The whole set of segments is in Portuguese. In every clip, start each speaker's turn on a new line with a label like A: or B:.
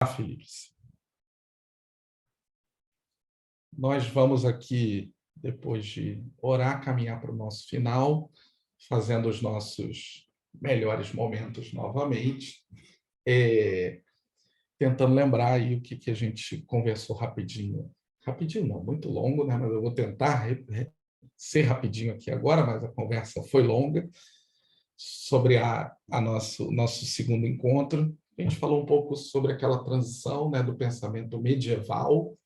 A: Felipe. Nós vamos aqui, depois de orar, caminhar para o nosso final, fazendo os nossos melhores momentos novamente, tentando lembrar aí o que a gente conversou rapidinho. Rapidinho não, muito longo, né? Mas eu vou tentar ser rapidinho aqui agora, mas a conversa foi longa, sobre nosso segundo encontro. A gente falou um pouco sobre aquela transição, né, do pensamento medieval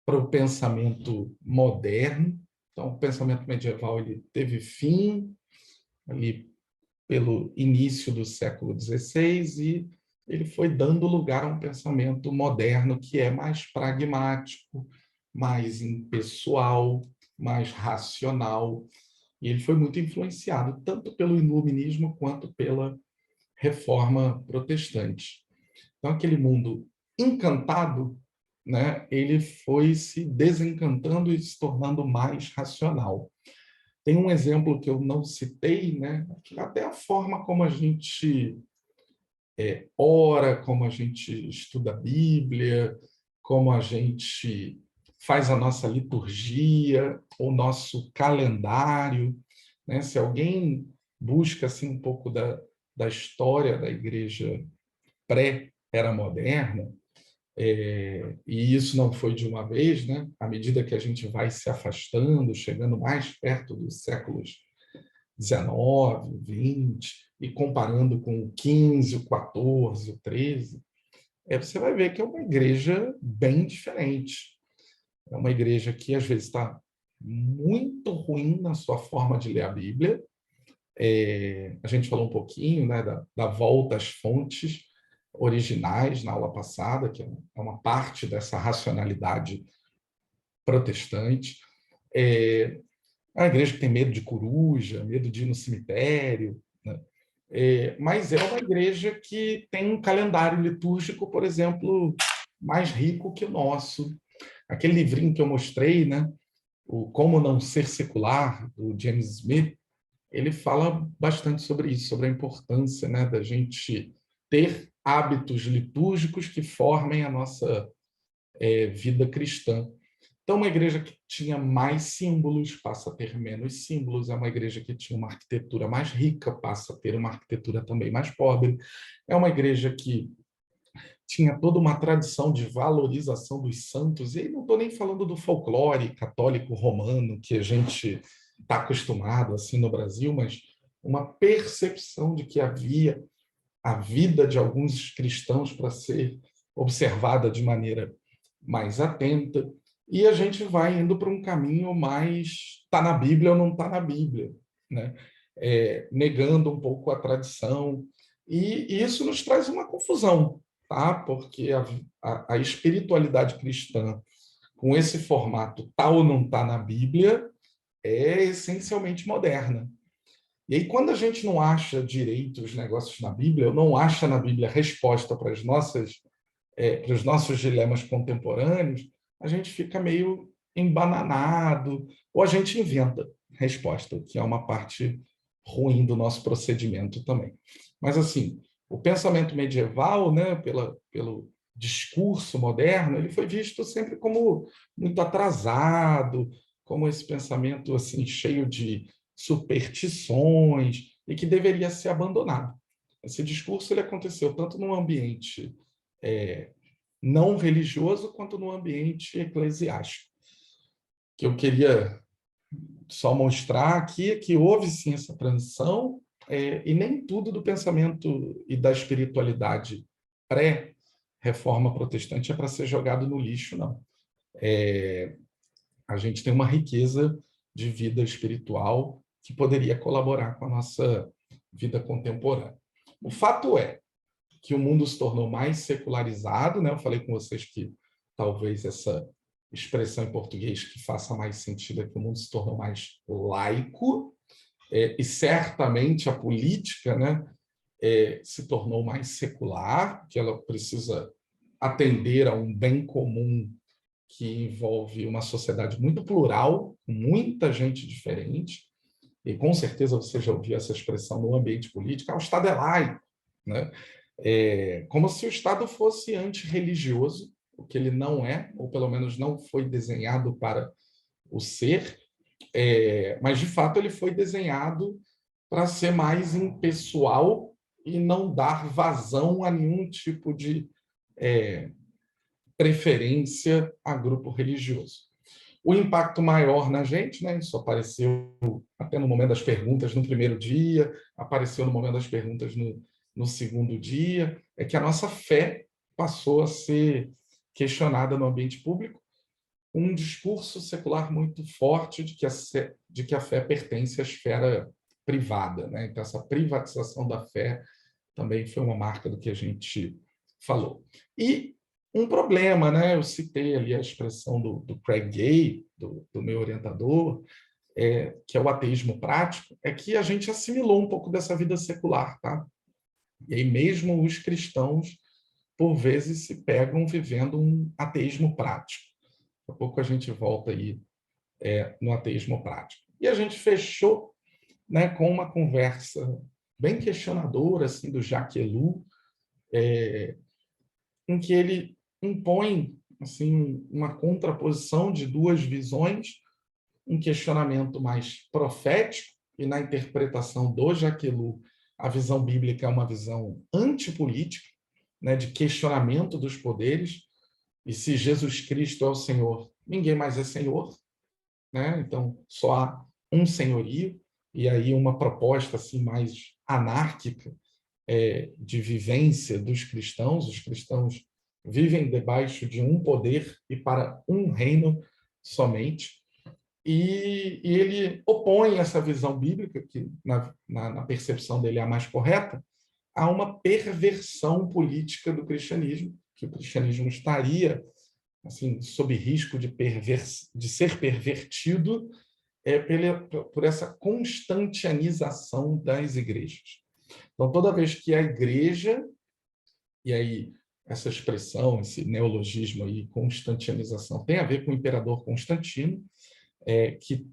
A: para o pensamento moderno. Então, o pensamento medieval ele teve fim ali pelo início do século XVI e ele foi dando lugar a um pensamento moderno que é mais pragmático, mais impessoal, mais racional. E ele foi muito influenciado tanto pelo iluminismo quanto pela reforma protestante. Então, aquele mundo encantado, né, ele foi se desencantando e se tornando mais racional. Tem um exemplo que eu não citei, né, que até a forma como a gente ora, como a gente estuda a Bíblia, como a gente faz a nossa liturgia, o nosso calendário, né? Se alguém busca assim um pouco da história da igreja pré-era moderna, e isso não foi de uma vez, né? À medida que a gente vai se afastando, chegando mais perto dos séculos 19, 20, e comparando com o 15, o 14, o 13, você vai ver que é uma igreja bem diferente. É uma igreja que às vezes está muito ruim na sua forma de ler a Bíblia. A gente falou um pouquinho, né, da volta às fontes originais na aula passada, que é uma parte dessa racionalidade protestante. É uma igreja que tem medo de coruja, medo de ir no cemitério, né? Mas é uma igreja que tem um calendário litúrgico, por exemplo, mais rico que o nosso. Aquele livrinho que eu mostrei, né, o Como Não Ser Secular, do James Smith, ele fala bastante sobre isso, sobre a importância, né, da gente ter hábitos litúrgicos que formem a nossa vida cristã. Então, uma igreja que tinha mais símbolos passa a ter menos símbolos, é uma igreja que tinha uma arquitetura mais rica passa a ter uma arquitetura também mais pobre, é uma igreja que tinha toda uma tradição de valorização dos santos, e aí não estou nem falando do folclore católico romano que a gente está acostumado assim no Brasil, mas uma percepção de que havia a vida de alguns cristãos para ser observada de maneira mais atenta, e a gente vai indo para um caminho mais está na Bíblia ou não está na Bíblia, né? Negando um pouco a tradição, e isso nos traz uma confusão, tá? Porque a espiritualidade cristã, com esse formato está ou não está na Bíblia, é essencialmente moderna. E aí, quando a gente não acha direito os negócios na Bíblia, ou não acha na Bíblia resposta para para os nossos dilemas contemporâneos, a gente fica meio embananado, ou a gente inventa resposta, que é uma parte ruim do nosso procedimento também. Mas, assim, o pensamento medieval, né, pelo discurso moderno, ele foi visto sempre como muito atrasado, como esse pensamento assim cheio de superstições e que deveria ser abandonado. Esse discurso ele aconteceu tanto num ambiente não religioso quanto no ambiente eclesiástico. Que eu queria só mostrar aqui que houve sim essa transição, e nem tudo do pensamento e da espiritualidade pré-reforma protestante é para ser jogado no lixo, não. A gente tem uma riqueza de vida espiritual que poderia colaborar com a nossa vida contemporânea. O fato é que o mundo se tornou mais secularizado, né? Eu falei com vocês que talvez essa expressão em português que faça mais sentido é que o mundo se tornou mais laico, e certamente a política, né, se tornou mais secular, que ela precisa atender a um bem comum que envolve uma sociedade muito plural, com muita gente diferente, e com certeza você já ouviu essa expressão no ambiente político, o Estado é laico, né? como se o Estado fosse antirreligioso, o que ele não é, ou pelo menos não foi desenhado para o ser, mas de fato ele foi desenhado para ser mais impessoal e não dar vazão a nenhum tipo de preferência a grupo religioso. O impacto maior na gente, né, isso apareceu até no momento das perguntas no primeiro dia, apareceu no momento das perguntas no segundo dia, é que a nossa fé passou a ser questionada no ambiente público, um discurso secular muito forte de que a fé pertence à esfera privada, né? Então, essa privatização da fé também foi uma marca do que a gente falou. E um problema, né? Eu citei ali a expressão do Craig Gay, do meu orientador, que é o ateísmo prático, é que a gente assimilou um pouco dessa vida secular, tá? E aí mesmo os cristãos, por vezes, se pegam vivendo um ateísmo prático. Daqui a pouco a gente volta aí no ateísmo prático. E a gente fechou, né, com uma conversa bem questionadora assim, do Jacques Ellul, em que ele impõe assim, uma contraposição de duas visões, um questionamento mais profético, e na interpretação do Jacques Ellul, a visão bíblica é uma visão antipolítica, né, de questionamento dos poderes, e se Jesus Cristo é o Senhor, ninguém mais é Senhor, né? Então, só há um senhorio, e aí uma proposta assim, mais anárquica de vivência dos cristãos. Os cristãos vivem debaixo de um poder e para um reino somente. E ele opõe essa visão bíblica, que na percepção dele é a mais correta, a uma perversão política do cristianismo, que o cristianismo estaria assim, sob risco de ser pervertido por essa constantianização das igrejas. Então, toda vez que a igreja, e aí essa expressão, esse neologismo aí, constantianização, tem a ver com o imperador Constantino, que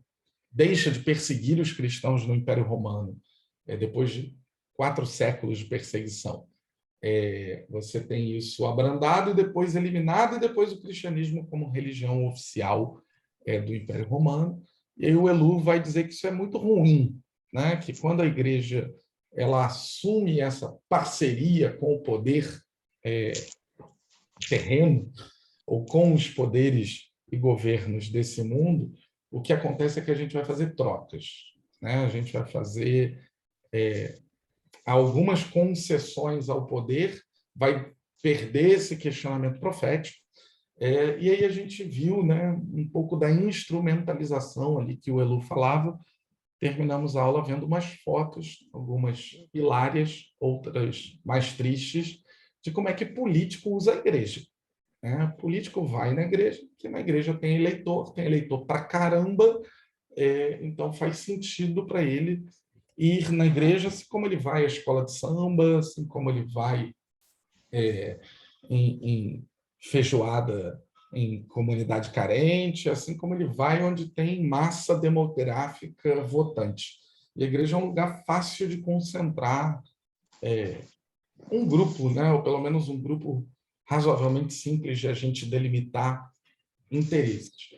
A: deixa de perseguir os cristãos no Império Romano, depois de 4 séculos de perseguição. Você tem isso abrandado e depois eliminado, e depois o cristianismo como religião oficial do Império Romano. E aí o Ellul vai dizer que isso é muito ruim, né? Que quando a igreja ela assume essa parceria com o poder terreno ou com os poderes e governos desse mundo, o que acontece é que a gente vai fazer trocas, né? A gente vai fazer algumas concessões ao poder, vai perder esse questionamento profético. E aí a gente viu, né, um pouco da instrumentalização ali que o Ellul falava. Terminamos a aula vendo umas fotos, algumas hilárias, outras mais tristes, de como é que político usa a igreja. Né? Político vai na igreja, que na igreja tem eleitor pra caramba, então faz sentido para ele ir na igreja, assim como ele vai à escola de samba, assim como ele vai em feijoada em comunidade carente, assim como ele vai onde tem massa demográfica votante. E a igreja é um lugar fácil de concentrar um grupo, né, ou pelo menos um grupo razoavelmente simples de a gente delimitar interesses.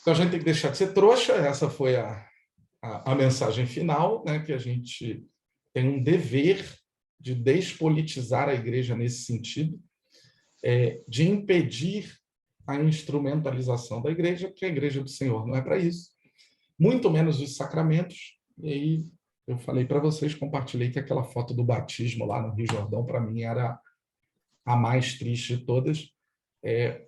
A: Então a gente tem que deixar de ser trouxa, essa foi a mensagem final, né, que a gente tem um dever de despolitizar a igreja nesse sentido, de impedir a instrumentalização da igreja, porque a igreja do Senhor não é para isso, muito menos os sacramentos. E aí eu falei para vocês, compartilhei que aquela foto do batismo lá no Rio Jordão, para mim, era a mais triste de todas,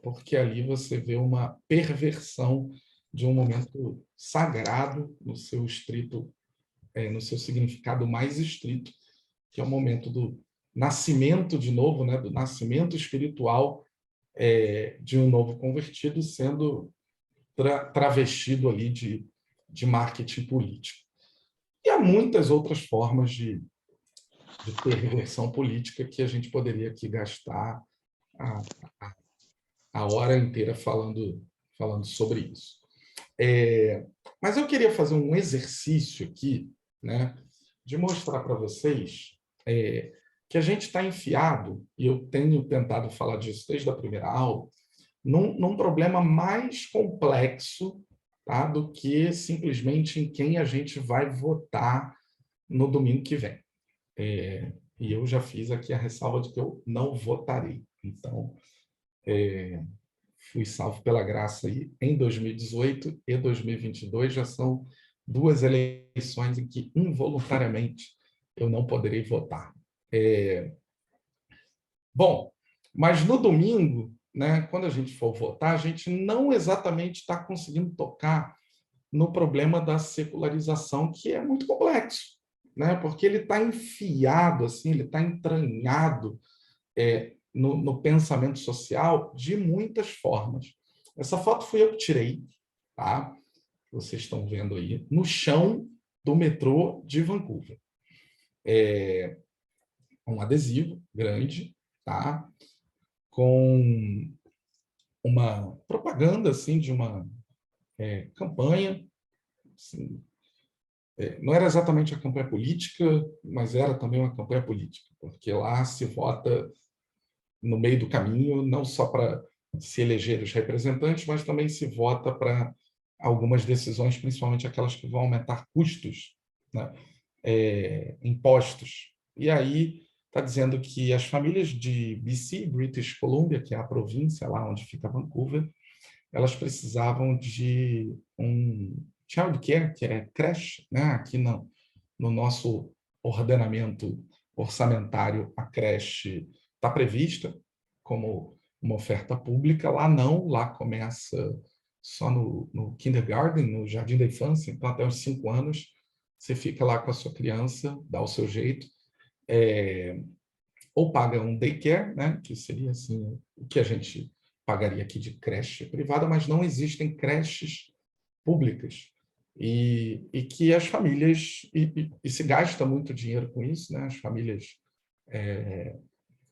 A: porque ali você vê uma perversão de um momento sagrado no seu estrito, no seu significado mais estrito, que é o momento do nascimento de novo, né, do nascimento espiritual de um novo convertido sendo travestido ali de marketing político. E há muitas outras formas de perversão política que a gente poderia aqui gastar a, a hora inteira falando sobre isso. Mas eu queria fazer um exercício aqui, né, de mostrar para vocês que a gente está enfiado, e eu tenho tentado falar disso desde a primeira aula, num problema mais complexo, tá, do que simplesmente em quem a gente vai votar no domingo que vem. E eu já fiz aqui a ressalva de que eu não votarei. Então, fui salvo pela graça aí em 2018 e 2022, já são duas eleições em que involuntariamente eu não poderei votar. Bom, mas no domingo, né, quando a gente for votar, a gente não exatamente está conseguindo tocar no problema da secularização, que é muito complexo, né, porque ele está enfiado, assim, ele está entranhado no pensamento social de muitas formas. Essa foto fui eu que tirei, tá? Vocês estão vendo aí, no chão do metrô de Vancouver. Um adesivo grande, tá? Com uma propaganda assim de uma campanha. Assim, não era exatamente a campanha política, mas era também uma campanha política, porque lá se vota no meio do caminho, não só para se eleger os representantes, mas também se vota para algumas decisões, principalmente aquelas que vão aumentar custos, né? Impostos. E aí está dizendo que as famílias de BC, British Columbia, que é a província lá onde fica Vancouver, elas precisavam de um childcare, que é creche, né? Aqui no nosso ordenamento orçamentário, a creche está prevista como uma oferta pública, lá não, lá começa só no kindergarten, no jardim da infância, então até os 5 anos você fica lá com a sua criança, dá o seu jeito, ou paga um daycare, né, que seria assim o que a gente pagaria aqui de creche privada, mas não existem creches públicas. E que as famílias, e se gasta muito dinheiro com isso, né? As famílias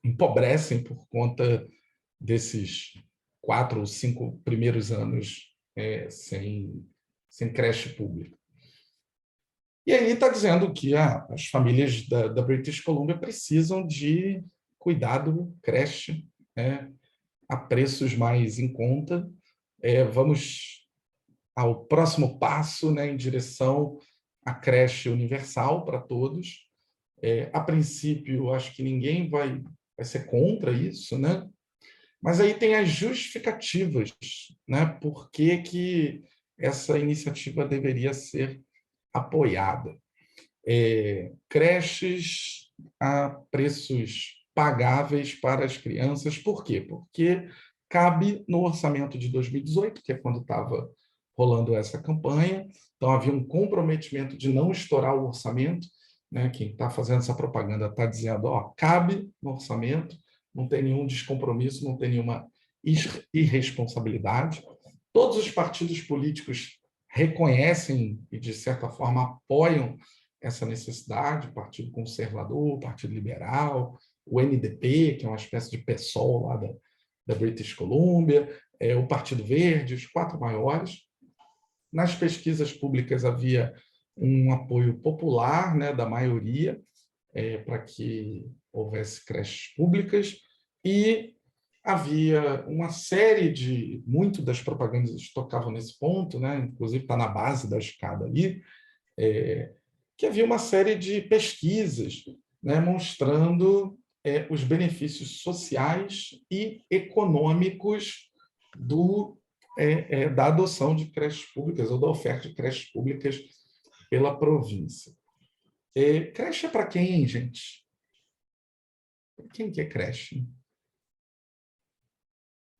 A: empobrecem por conta desses 4 ou 5 primeiros anos sem creche pública. E aí está dizendo que as famílias da British Columbia precisam de cuidado, creche, a preços mais em conta. Vamos ao próximo passo, né, em direção à creche universal para todos. A princípio, acho que ninguém vai ser contra isso, né? Mas aí tem as justificativas, né? Por que essa iniciativa deveria ser apoiada. Creches a preços pagáveis para as crianças. Por quê? Porque cabe no orçamento de 2018, que é quando estava rolando essa campanha. Então, havia um comprometimento de não estourar o orçamento, né? Quem está fazendo essa propaganda está dizendo, cabe no orçamento, não tem nenhum descompromisso, não tem nenhuma irresponsabilidade. Todos os partidos políticos reconhecem e, de certa forma, apoiam essa necessidade, o Partido Conservador, o Partido Liberal, o NDP, que é uma espécie de PSOL lá da British Columbia, o Partido Verde, os 4 maiores. Nas pesquisas públicas havia um apoio popular, né, da maioria, para que houvesse creches públicas, e havia uma série muito das propagandas tocavam nesse ponto, né, inclusive está na base da escada ali, que havia uma série de pesquisas, né, mostrando os benefícios sociais e econômicos da adoção de creches públicas ou da oferta de creches públicas pela província. Creche é para quem, gente? Quem que é creche?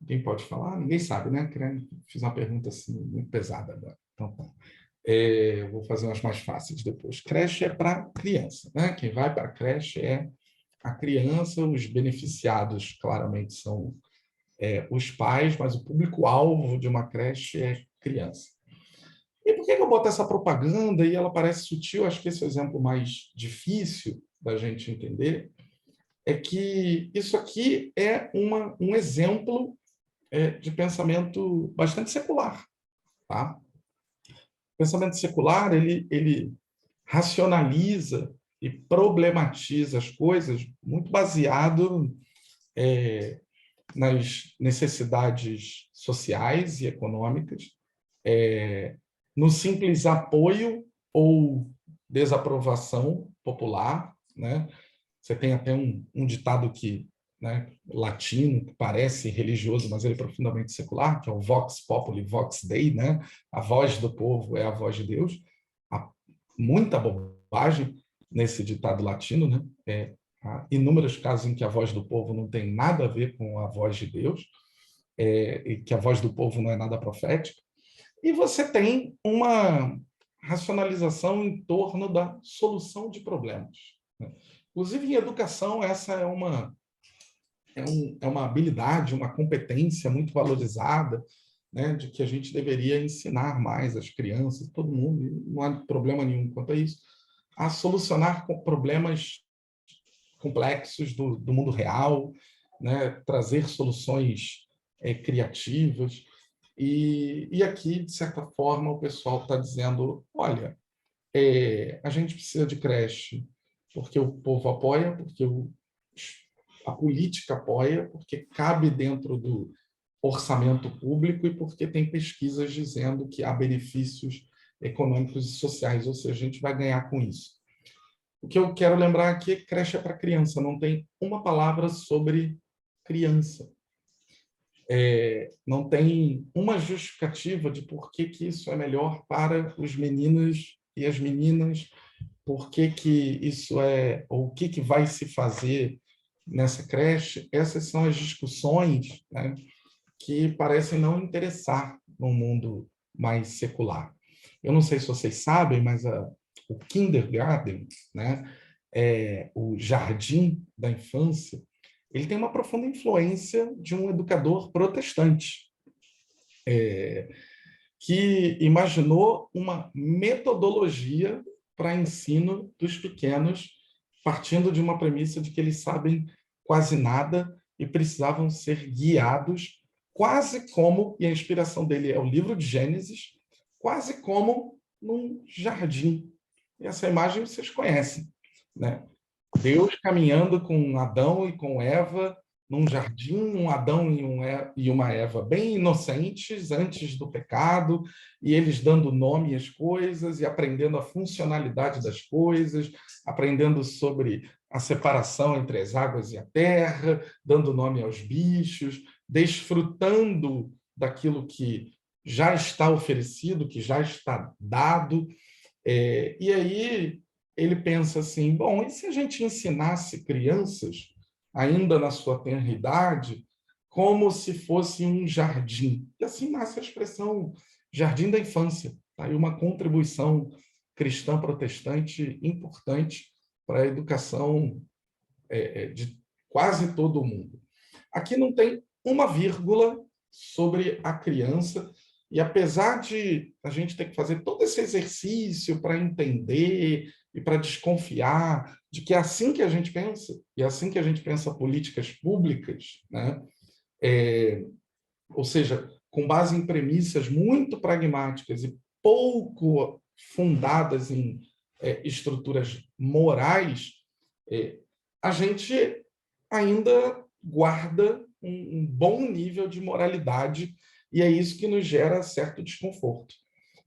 A: Quem pode falar? Ninguém sabe, né? Fiz uma pergunta assim, muito pesada agora. Então, tá. Vou fazer umas mais fáceis depois. Creche é para criança, né? Quem vai para a creche é a criança, os beneficiados claramente são os pais, mas o público-alvo de uma creche é criança. E por que eu boto essa propaganda e ela parece sutil? Acho que esse é o exemplo mais difícil da gente entender, é que isso aqui é um exemplo de pensamento bastante secular, tá? O pensamento secular, ele racionaliza e problematiza as coisas muito baseado nas necessidades sociais e econômicas, no simples apoio ou desaprovação popular, né? Você tem até um ditado que, né, latino, que parece religioso, mas ele é profundamente secular, que é o Vox Populi, Vox Dei, né? A voz do povo é a voz de Deus. Há muita bobagem nesse ditado latino, né? Há inúmeros casos em que a voz do povo não tem nada a ver com a voz de Deus, e que a voz do povo não é nada profética. E você tem uma racionalização em torno da solução de problemas, né? Inclusive, em educação, essa é uma habilidade, uma competência muito valorizada, né, de que a gente deveria ensinar mais as crianças, todo mundo, não há problema nenhum quanto a isso, a solucionar problemas complexos do mundo real, né, trazer soluções criativas. E aqui, de certa forma, o pessoal está dizendo, olha, a gente precisa de creche porque o povo apoia, porque a política apoia, porque cabe dentro do orçamento público e porque tem pesquisas dizendo que há benefícios econômicos e sociais, ou seja, a gente vai ganhar com isso. O que eu quero lembrar aqui é que creche é para criança, não tem uma palavra sobre criança. Não tem uma justificativa de por que isso é melhor para os meninos e as meninas, por que isso ou o que vai se fazer nessa creche. Essas são as discussões, né, que parecem não interessar no mundo mais secular. Eu não sei se vocês sabem, mas o kindergarten, né, o jardim da infância, ele tem uma profunda influência de um educador protestante, que imaginou uma metodologia para ensino dos pequenos, partindo de uma premissa de que eles sabem quase nada e precisavam ser guiados, quase como, e a inspiração dele é o livro de Gênesis, quase como num jardim. E essa imagem vocês conhecem, né? Deus caminhando com Adão e com Eva num jardim, um Adão e uma Eva bem inocentes antes do pecado, e eles dando nome às coisas e aprendendo a funcionalidade das coisas, aprendendo sobre a separação entre as águas e a terra, dando nome aos bichos, desfrutando daquilo que já está oferecido, que já está dado. E aí ele pensa assim, bom, e se a gente ensinasse crianças, ainda na sua tenra idade, como se fosse um jardim? E assim nasce a expressão jardim da infância. Tá aí uma contribuição cristã protestante importante para a educação de quase todo mundo. Aqui não tem uma vírgula sobre a criança, e apesar de a gente ter que fazer todo esse exercício para entender e para desconfiar de que é assim que a gente pensa, e é assim que a gente pensa políticas públicas, né? Ou seja, com base em premissas muito pragmáticas e pouco fundadas em estruturas morais, a gente ainda guarda um bom nível de moralidade, e é isso que nos gera certo desconforto.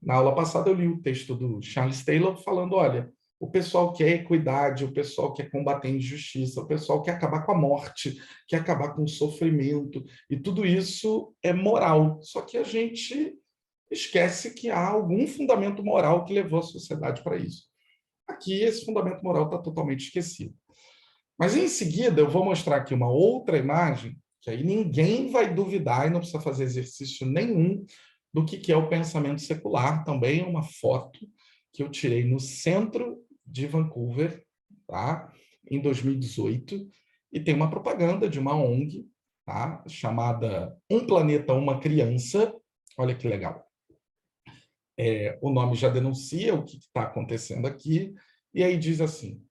A: Na aula passada eu li o texto do Charles Taylor falando, olha, o pessoal quer equidade, o pessoal quer combater a injustiça, o pessoal quer acabar com a morte, quer acabar com o sofrimento, e tudo isso é moral. Só que a gente esquece que há algum fundamento moral que levou a sociedade para isso. Aqui, esse fundamento moral está totalmente esquecido. Mas, em seguida, eu vou mostrar aqui uma outra imagem, que aí ninguém vai duvidar e não precisa fazer exercício nenhum do que é o pensamento secular. Também é uma foto que eu tirei no centro de Vancouver, tá? Em 2018, e tem uma propaganda de uma ONG, tá? Chamada Um Planeta, Uma Criança. Olha que legal. O nome já denuncia o que está acontecendo aqui, e aí diz assim,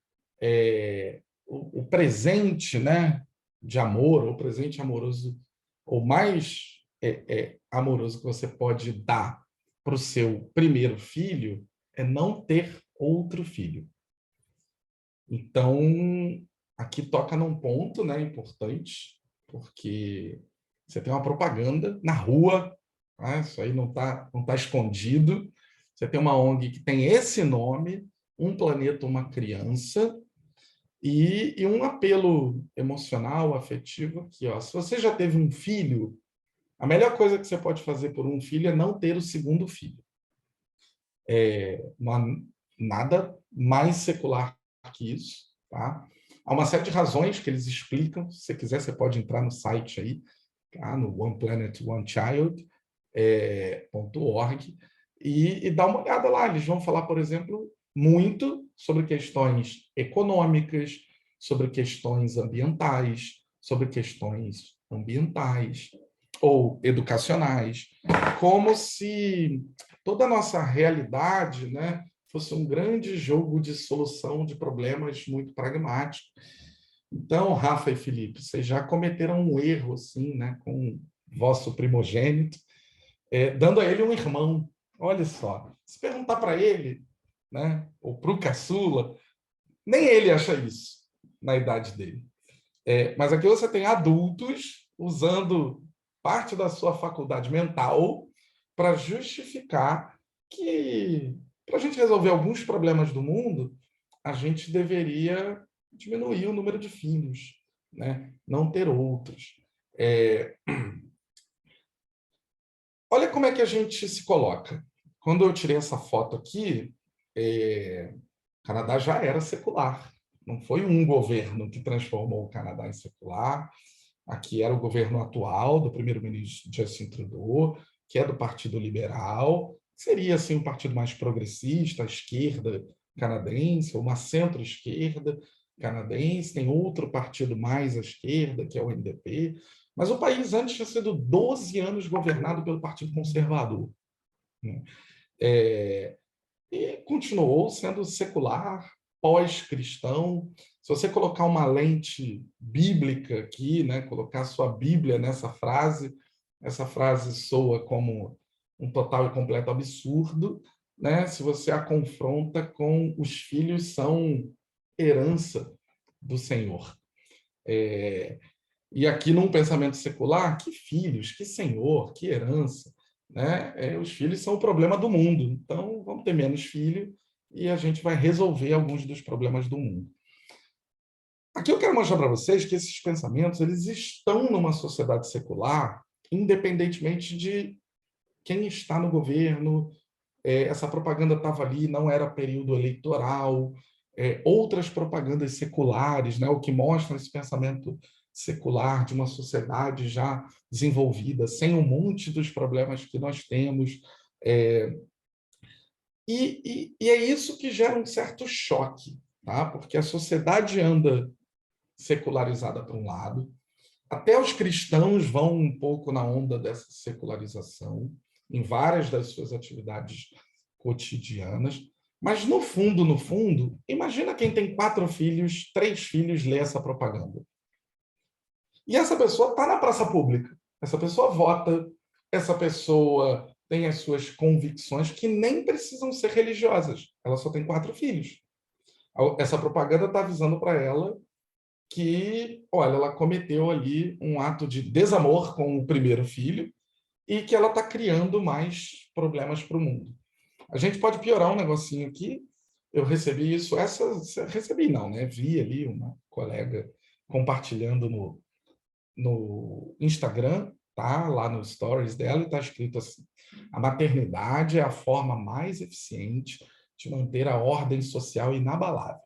A: o presente, né, de amor, o presente amoroso, o mais amoroso que você pode dar para o seu primeiro filho é não ter outro filho. Então, aqui toca num ponto, né, importante, porque você tem uma propaganda na rua, né, isso aí não tá escondido. Você tem uma ONG que tem esse nome, Um Planeta, Uma Criança, e um apelo emocional, afetivo aqui. Ó. Se você já teve um filho, a melhor coisa que você pode fazer por um filho é não ter o segundo filho. Não há nada mais secular que isso. Tá? Há uma série de razões que eles explicam. Se você quiser, você pode entrar no site aí, tá? No One Planet, One Child, .org, e dar uma olhada lá. Eles vão falar, por exemplo, muito sobre questões econômicas, sobre questões ambientais ou educacionais, como se toda a nossa realidade, né, fosse um grande jogo de solução de problemas muito pragmático. Então, Rafa e Felipe, vocês já cometeram um erro assim, né, com o vosso primogênito, dando a ele um irmão. Olha só, se perguntar para ele, né, ou para o caçula, nem ele acha isso na idade dele. Mas aqui você tem adultos usando parte da sua faculdade mental para justificar que, para a gente resolver alguns problemas do mundo, a gente deveria diminuir o número de filhos, né? Não ter outros. É... Olha como é que a gente se coloca. Quando eu tirei essa foto aqui, o Canadá já era secular. Não foi um governo que transformou o Canadá em secular. Aqui era o governo atual do primeiro-ministro Justin Trudeau, que é do Partido Liberal, seria assim um partido mais progressista, a esquerda canadense, uma centro-esquerda canadense, tem outro partido mais à esquerda, que é o NDP, mas o país antes tinha sido 12 anos governado pelo Partido Conservador, né? E continuou sendo secular, pós-cristão. Se você colocar uma lente bíblica aqui, né, colocar a sua Bíblia nessa frase, essa frase soa como um total e completo absurdo, né, se você a confronta com os filhos são herança do Senhor. E aqui, num pensamento secular, que filhos, que senhor, que herança, né? Os filhos são o problema do mundo. Então, vamos ter menos filho e a gente vai resolver alguns dos problemas do mundo. Aqui eu quero mostrar para vocês que esses pensamentos eles estão numa sociedade secular, independentemente de quem está no governo. Essa propaganda estava ali, não era período eleitoral. Outras propagandas seculares, né, o que mostra esse pensamento secular de uma sociedade já desenvolvida, sem um monte dos problemas que nós temos. E é isso que gera um certo choque, tá? Porque a sociedade anda secularizada para um lado, até os cristãos vão um pouco na onda dessa secularização, em várias das suas atividades cotidianas, mas no fundo, imagina quem tem 4 filhos, 3 filhos, lê essa propaganda. E essa pessoa está na praça pública, essa pessoa vota, essa pessoa tem as suas convicções que nem precisam ser religiosas, ela só tem 4 filhos. Essa propaganda está avisando para ela que, olha, ela cometeu ali um ato de desamor com o primeiro filho e que ela está criando mais problemas para o mundo. A gente pode piorar um negocinho aqui. Eu recebi isso, recebi não, né? Vi ali uma colega compartilhando no Instagram, tá? Lá no stories dela, e está escrito assim: a maternidade é a forma mais eficiente de manter a ordem social inabalável.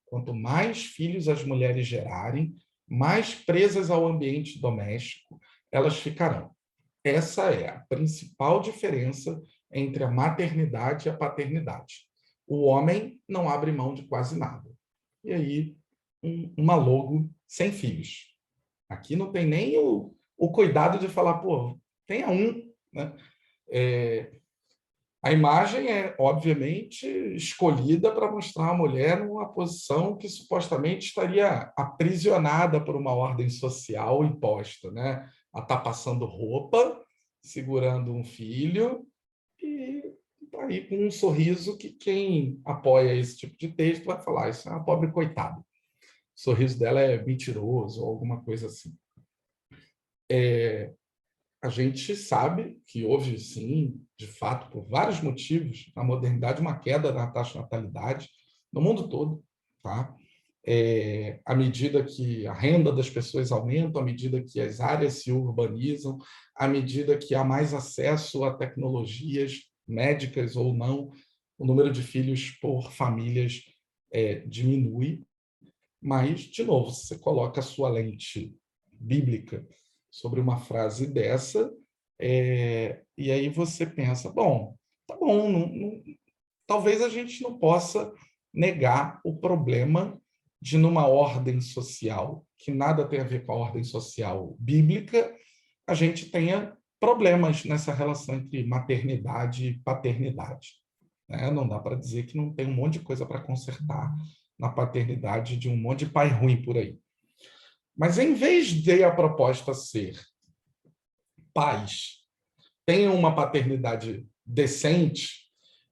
A: Quanto mais filhos as mulheres gerarem, mais presas ao ambiente doméstico elas ficarão. Essa é a principal diferença entre a maternidade e a paternidade. O homem não abre mão de quase nada. E aí, uma logo sem filhos. Aqui não tem nem o cuidado de falar, pô, tenha um, né? A imagem é, obviamente, escolhida para mostrar a mulher numa posição que supostamente estaria aprisionada por uma ordem social imposta, né? Ela está passando roupa, segurando um filho e está aí com um sorriso que quem apoia esse tipo de texto vai falar, isso é uma pobre coitada. O sorriso dela é mentiroso ou alguma coisa assim. A gente sabe que houve, sim, de fato, por vários motivos, na modernidade, uma queda na taxa de natalidade no mundo todo, tá? À medida que a renda das pessoas aumenta, à medida que as áreas se urbanizam, à medida que há mais acesso a tecnologias médicas ou não, o número de filhos por famílias diminui. Mas, de novo, se você coloca a sua lente bíblica sobre uma frase dessa, e aí você pensa, bom, tá bom, talvez a gente não possa negar o problema de, numa ordem social que nada tem a ver com a ordem social bíblica, a gente tenha problemas nessa relação entre maternidade e paternidade. Né? Não dá para dizer que não tem um monte de coisa para consertar na paternidade de um monte de pai ruim por aí. Mas, em vez de a proposta ser pais tenham uma paternidade decente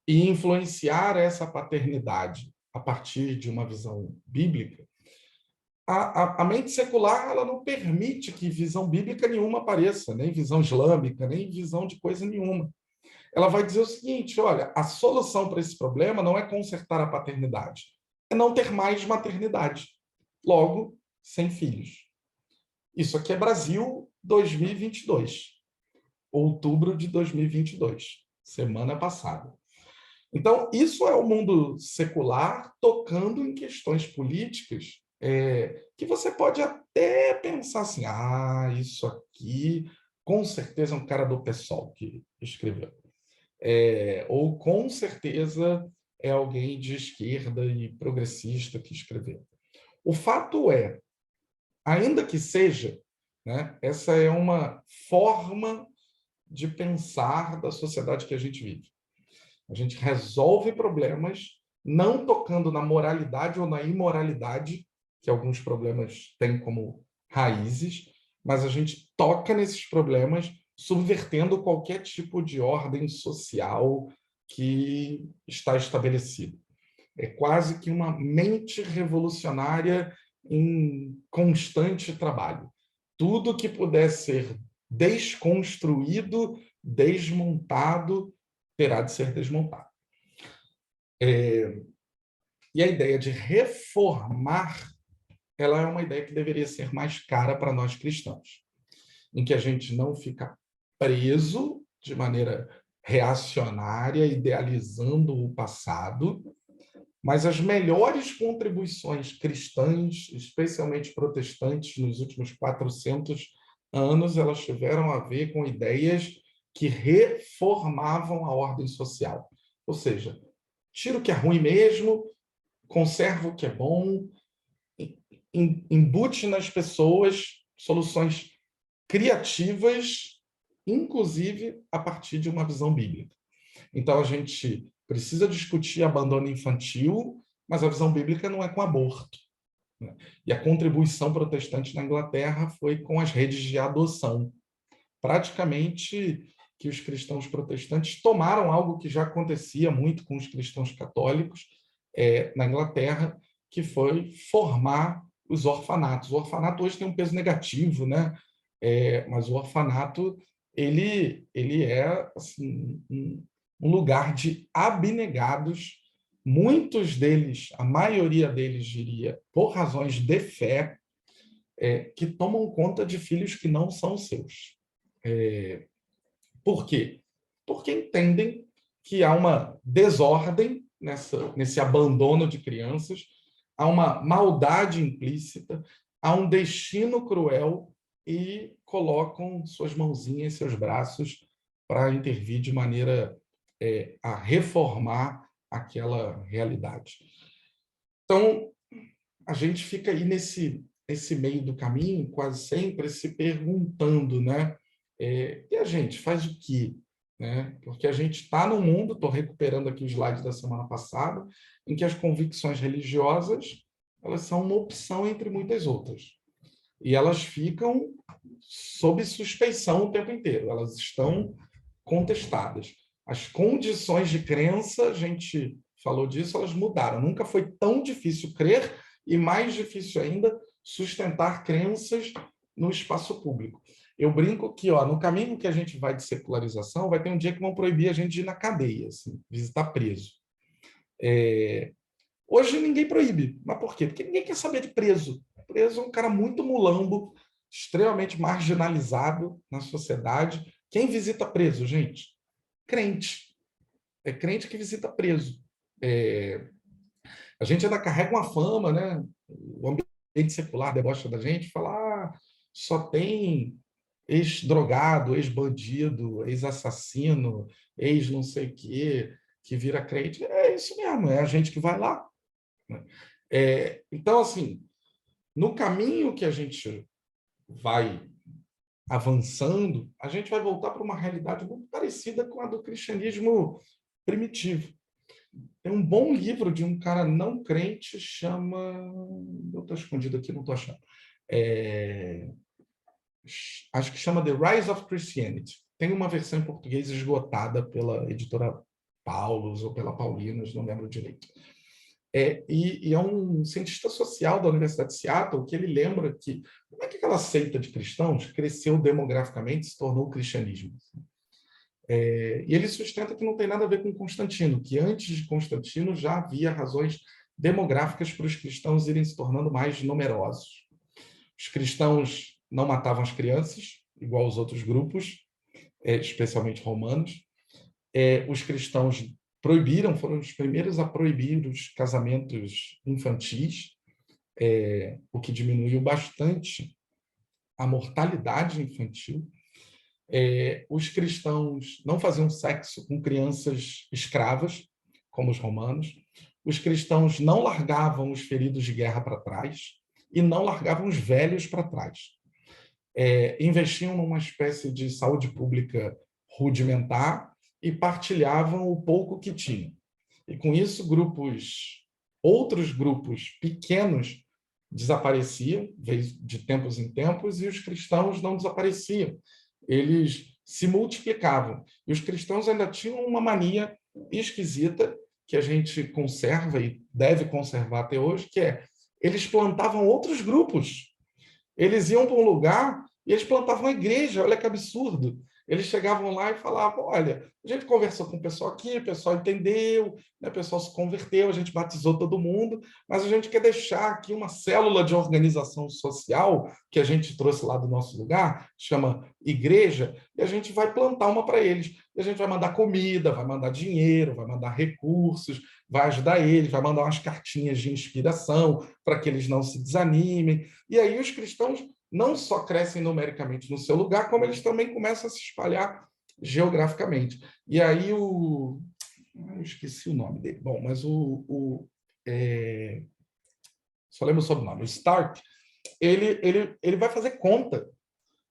A: e influenciar essa paternidade a partir de uma visão bíblica, a mente secular ela não permite que visão bíblica nenhuma apareça, nem visão islâmica, nem visão de coisa nenhuma. Ela vai dizer o seguinte, olha, a solução para esse problema não é consertar a paternidade, é não ter mais maternidade. Logo, sem filhos. Isso aqui é Brasil 2022. Outubro de 2022, semana passada. Então, isso é o mundo secular tocando em questões políticas que você pode até pensar assim, isso aqui com certeza é um cara do PSOL que escreveu. Ou com certeza é alguém de esquerda e progressista que escreveu. O fato é, ainda que seja, né, essa é uma forma de pensar da sociedade que a gente vive. A gente resolve problemas não tocando na moralidade ou na imoralidade, que alguns problemas têm como raízes, mas a gente toca nesses problemas subvertendo qualquer tipo de ordem social que está estabelecida. É quase que uma mente revolucionária em constante trabalho. Tudo que puder ser desconstruído, desmontado, terá de ser desmontado. E a ideia de reformar, ela é uma ideia que deveria ser mais cara para nós cristãos, em que a gente não fica preso de maneira reacionária, idealizando o passado, mas as melhores contribuições cristãs, especialmente protestantes, nos últimos 400 anos, elas tiveram a ver com ideias que reformavam a ordem social. Ou seja, tira o que é ruim mesmo, conserva o que é bom, embute nas pessoas soluções criativas, inclusive a partir de uma visão bíblica. Então, a gente precisa discutir abandono infantil, mas a visão bíblica não é com aborto. Né? E a contribuição protestante na Inglaterra foi com as redes de adoção. Praticamente que os cristãos protestantes tomaram algo que já acontecia muito com os cristãos católicos na Inglaterra, que foi formar os orfanatos. O orfanato hoje tem um peso negativo, né? Mas o orfanato ele é assim, um lugar de abnegados, muitos deles, a maioria deles, diria, por razões de fé, que tomam conta de filhos que não são seus. Por quê? Porque entendem que há uma desordem nesse abandono de crianças, há uma maldade implícita, há um destino cruel e colocam suas mãozinhas, seus braços para intervir de maneira a reformar aquela realidade. Então, a gente fica aí nesse meio do caminho, quase sempre se perguntando, né? E a gente faz o quê? Né? Porque a gente está num mundo, estou recuperando aqui o slide da semana passada, em que as convicções religiosas elas são uma opção entre muitas outras. E elas ficam sob suspeição o tempo inteiro, elas estão contestadas. As condições de crença, a gente falou disso, elas mudaram. Nunca foi tão difícil crer e mais difícil ainda sustentar crenças no espaço público. Eu brinco que, ó, no caminho que a gente vai de secularização, vai ter um dia que vão proibir a gente de ir na cadeia, assim, visitar preso. Hoje ninguém proíbe. Mas por quê? Porque ninguém quer saber de preso. Preso é um cara muito mulambo, extremamente marginalizado na sociedade. Quem visita preso, gente? Crente. É crente que visita preso. A gente ainda carrega uma fama, né? O ambiente secular debocha da gente, fala, só tem ex-drogado, ex-bandido, ex-assassino, ex-não sei o quê, que vira crente. É isso mesmo, é a gente que vai lá. Né? Então, assim, no caminho que a gente vai avançando, a gente vai voltar para uma realidade muito parecida com a do cristianismo primitivo. Tem um bom livro de um cara não crente, chama... Eu estou escondido aqui, não estou achando. Acho que chama The Rise of Christianity. Tem uma versão em português esgotada pela editora Paulus ou pela Paulinas, não lembro direito. E é um cientista social da Universidade de Seattle que ele lembra que como é que aquela seita de cristãos cresceu demograficamente e se tornou o cristianismo. E ele sustenta que não tem nada a ver com Constantino, que antes de Constantino já havia razões demográficas para os cristãos irem se tornando mais numerosos. Os cristãos não matavam as crianças, igual os outros grupos, especialmente romanos. Os cristãos proibiram, foram os primeiros a proibir os casamentos infantis, o que diminuiu bastante a mortalidade infantil. Os cristãos não faziam sexo com crianças escravas, como os romanos. Os cristãos não largavam os feridos de guerra para trás e não largavam os velhos para trás. Investiam numa espécie de saúde pública rudimentar e partilhavam o pouco que tinham. E com isso, outros grupos pequenos desapareciam de tempos em tempos e os cristãos não desapareciam. Eles se multiplicavam. E os cristãos ainda tinham uma mania esquisita que a gente conserva e deve conservar até hoje, que é eles plantavam outros grupos. Eles iam para um lugar e eles plantavam uma igreja, olha que absurdo. Eles chegavam lá e falavam, olha, a gente conversou com o pessoal aqui, o pessoal entendeu, né, o pessoal se converteu, a gente batizou todo mundo, mas a gente quer deixar aqui uma célula de organização social que a gente trouxe lá do nosso lugar, chama igreja, e a gente vai plantar uma para eles. E a gente vai mandar comida, vai mandar dinheiro, vai mandar recursos, vai ajudar eles, vai mandar umas cartinhas de inspiração para que eles não se desanimem. E aí os cristãos não só crescem numericamente no seu lugar, como eles também começam a se espalhar geograficamente. E aí eu esqueci o nome dele. Bom, mas só lembro o sobrenome. O Stark, ele vai fazer conta.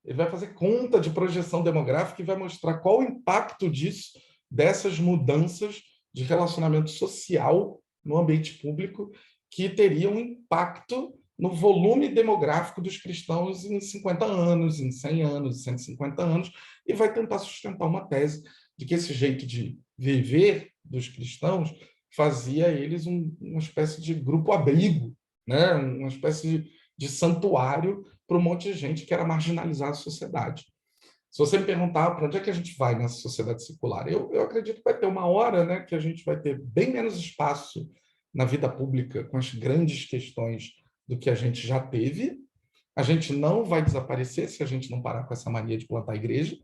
A: Ele vai fazer conta de projeção demográfica e vai mostrar qual o impacto disso, dessas mudanças de relacionamento social no ambiente público, que teria um impacto no volume demográfico dos cristãos em 50 anos, em 100 anos, em 150 anos, e vai tentar sustentar uma tese de que esse jeito de viver dos cristãos fazia eles uma espécie de grupo-abrigo, né? Uma espécie de santuário para um monte de gente que era marginalizada da sociedade. Se você me perguntar para onde é que a gente vai nessa sociedade secular, eu acredito que vai ter uma hora, né, que a gente vai ter bem menos espaço na vida pública com as grandes questões do que a gente já teve. A gente não vai desaparecer se a gente não parar com essa mania de plantar igreja.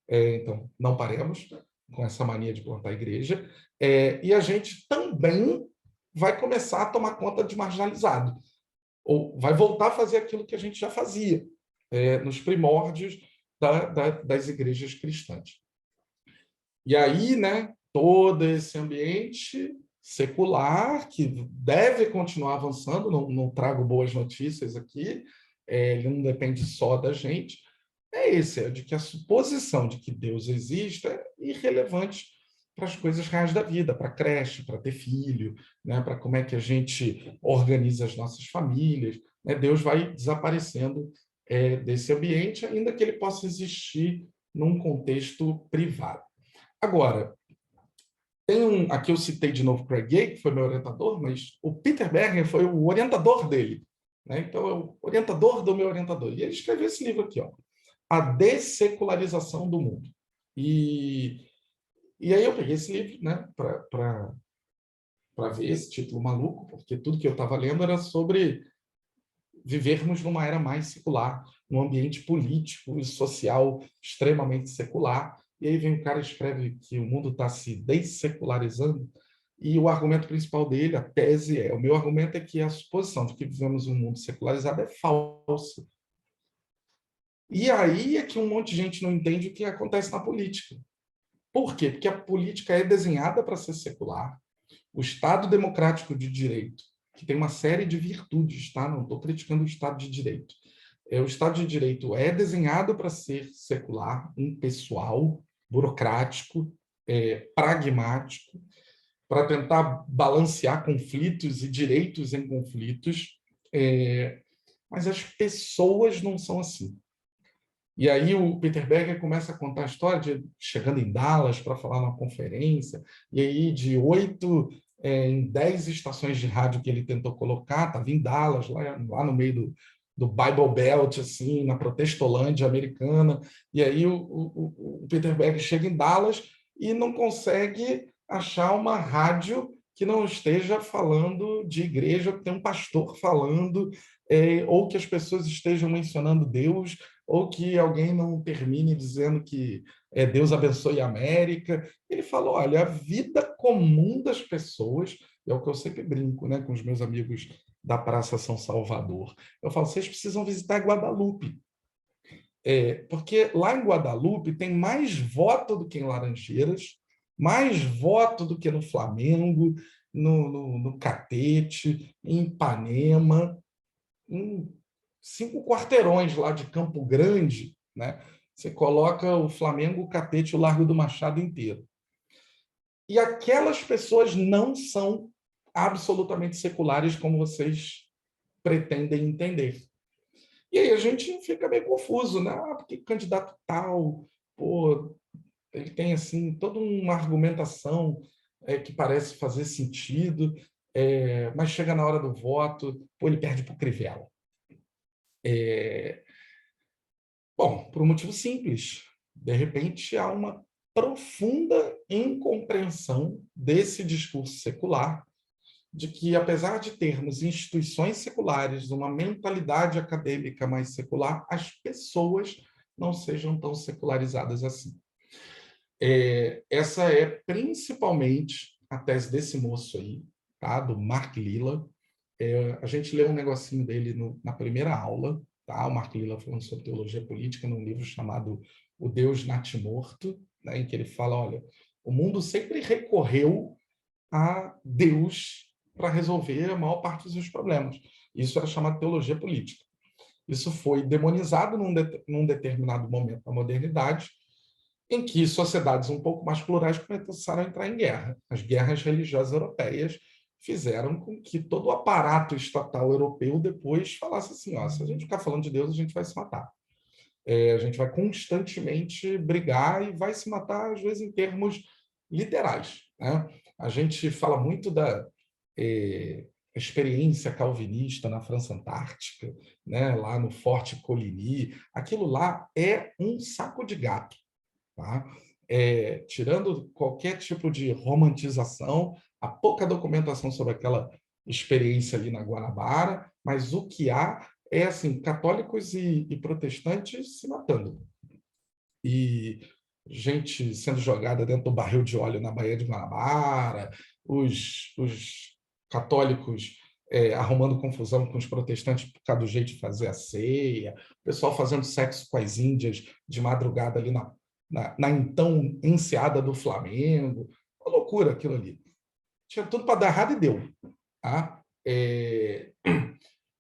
A: Então, não paremos com essa mania de plantar igreja. E a gente também vai começar a tomar conta de marginalizado. Ou vai voltar a fazer aquilo que a gente já fazia nos primórdios das igrejas cristãs. E aí, né, todo esse ambiente secular, que deve continuar avançando, não trago boas notícias aqui, ele não depende só da gente, é de que a suposição de que Deus existe é irrelevante para as coisas reais da vida, para a creche, para ter filho, né, para como é que a gente organiza as nossas famílias. Né, Deus vai desaparecendo desse ambiente, ainda que ele possa existir num contexto privado. Agora, aqui eu citei de novo Craig Gay, que foi meu orientador, mas o Peter Berger foi o orientador dele, né? Então, é o orientador do meu orientador. E ele escreveu esse livro aqui, ó, A Dessecularização do Mundo. E aí eu peguei esse livro, né, para ver esse título maluco, porque tudo que eu estava lendo era sobre vivermos numa era mais secular, num ambiente político e social extremamente secular. E aí vem um cara e escreve que o mundo está se dessecularizando, e o argumento principal dele, a tese o meu argumento é que a suposição de que vivemos um mundo secularizado é falsa. E aí é que um monte de gente não entende o que acontece na política. Por quê? Porque a política é desenhada para ser secular. O Estado democrático de direito, que tem uma série de virtudes, tá? Não estou criticando o Estado de direito. O Estado de direito é desenhado para ser secular, impessoal, burocrático, pragmático, para tentar balancear conflitos e direitos em conflitos, mas as pessoas não são assim. E aí o Peter Berger começa a contar a história de chegando em Dallas para falar numa conferência, e aí de 8 em 10 estações de rádio que ele tentou colocar, estava em Dallas, lá no meio do Bible Belt, assim, na Protestolândia americana, e aí o Peter Berger chega em Dallas e não consegue achar uma rádio que não esteja falando de igreja, que tem um pastor falando, ou que as pessoas estejam mencionando Deus, ou que alguém não termine dizendo que Deus abençoe a América. Ele falou, olha, a vida comum das pessoas, é o que eu sempre brinco, né, com os meus amigos da Praça São Salvador. Eu falo, vocês precisam visitar Guadalupe, porque lá em Guadalupe tem mais voto do que em Laranjeiras, mais voto do que no Flamengo, no Catete, em Ipanema, em 5 quarteirões lá de Campo Grande, né? Você coloca o Flamengo, o Catete e o Largo do Machado inteiro. E aquelas pessoas não são absolutamente seculares como vocês pretendem entender. E aí a gente fica meio confuso, né? Porque candidato tal, pô, ele tem assim toda uma argumentação que parece fazer sentido, mas chega na hora do voto, pô, ele perde para o Crivella. Bom, por um motivo simples. De repente, há uma profunda incompreensão desse discurso secular, de que, apesar de termos instituições seculares, uma mentalidade acadêmica mais secular, as pessoas não sejam tão secularizadas assim. Essa é principalmente a tese desse moço aí, tá? Do Mark Lilla. A gente leu um negocinho dele na primeira aula, tá? O Mark Lilla falando sobre teologia política num livro chamado O Deus Natimorto, né? Em que ele fala, olha, o mundo sempre recorreu a Deus para resolver a maior parte dos seus problemas. Isso era chamado teologia política. Isso foi demonizado num determinado momento da modernidade, em que sociedades um pouco mais plurais começaram a entrar em guerra. As guerras religiosas europeias fizeram com que todo o aparato estatal europeu depois falasse assim, ó, se a gente ficar falando de Deus, a gente vai se matar. A gente vai constantemente brigar e vai se matar, às vezes, em termos literais, né? A gente fala muito da experiência calvinista na França Antártica, né? Lá no Forte Coligny. Aquilo lá é um saco de gato. Tá? Tirando qualquer tipo de romantização, há pouca documentação sobre aquela experiência ali na Guanabara, mas o que há é assim, católicos e protestantes se matando. E gente sendo jogada dentro do barril de óleo na Baía de Guanabara, os católicos arrumando confusão com os protestantes por causa do jeito de fazer a ceia, o pessoal fazendo sexo com as índias de madrugada ali na então enseada do Flamengo. Uma loucura aquilo ali. Tinha tudo para dar errado e deu. Tá?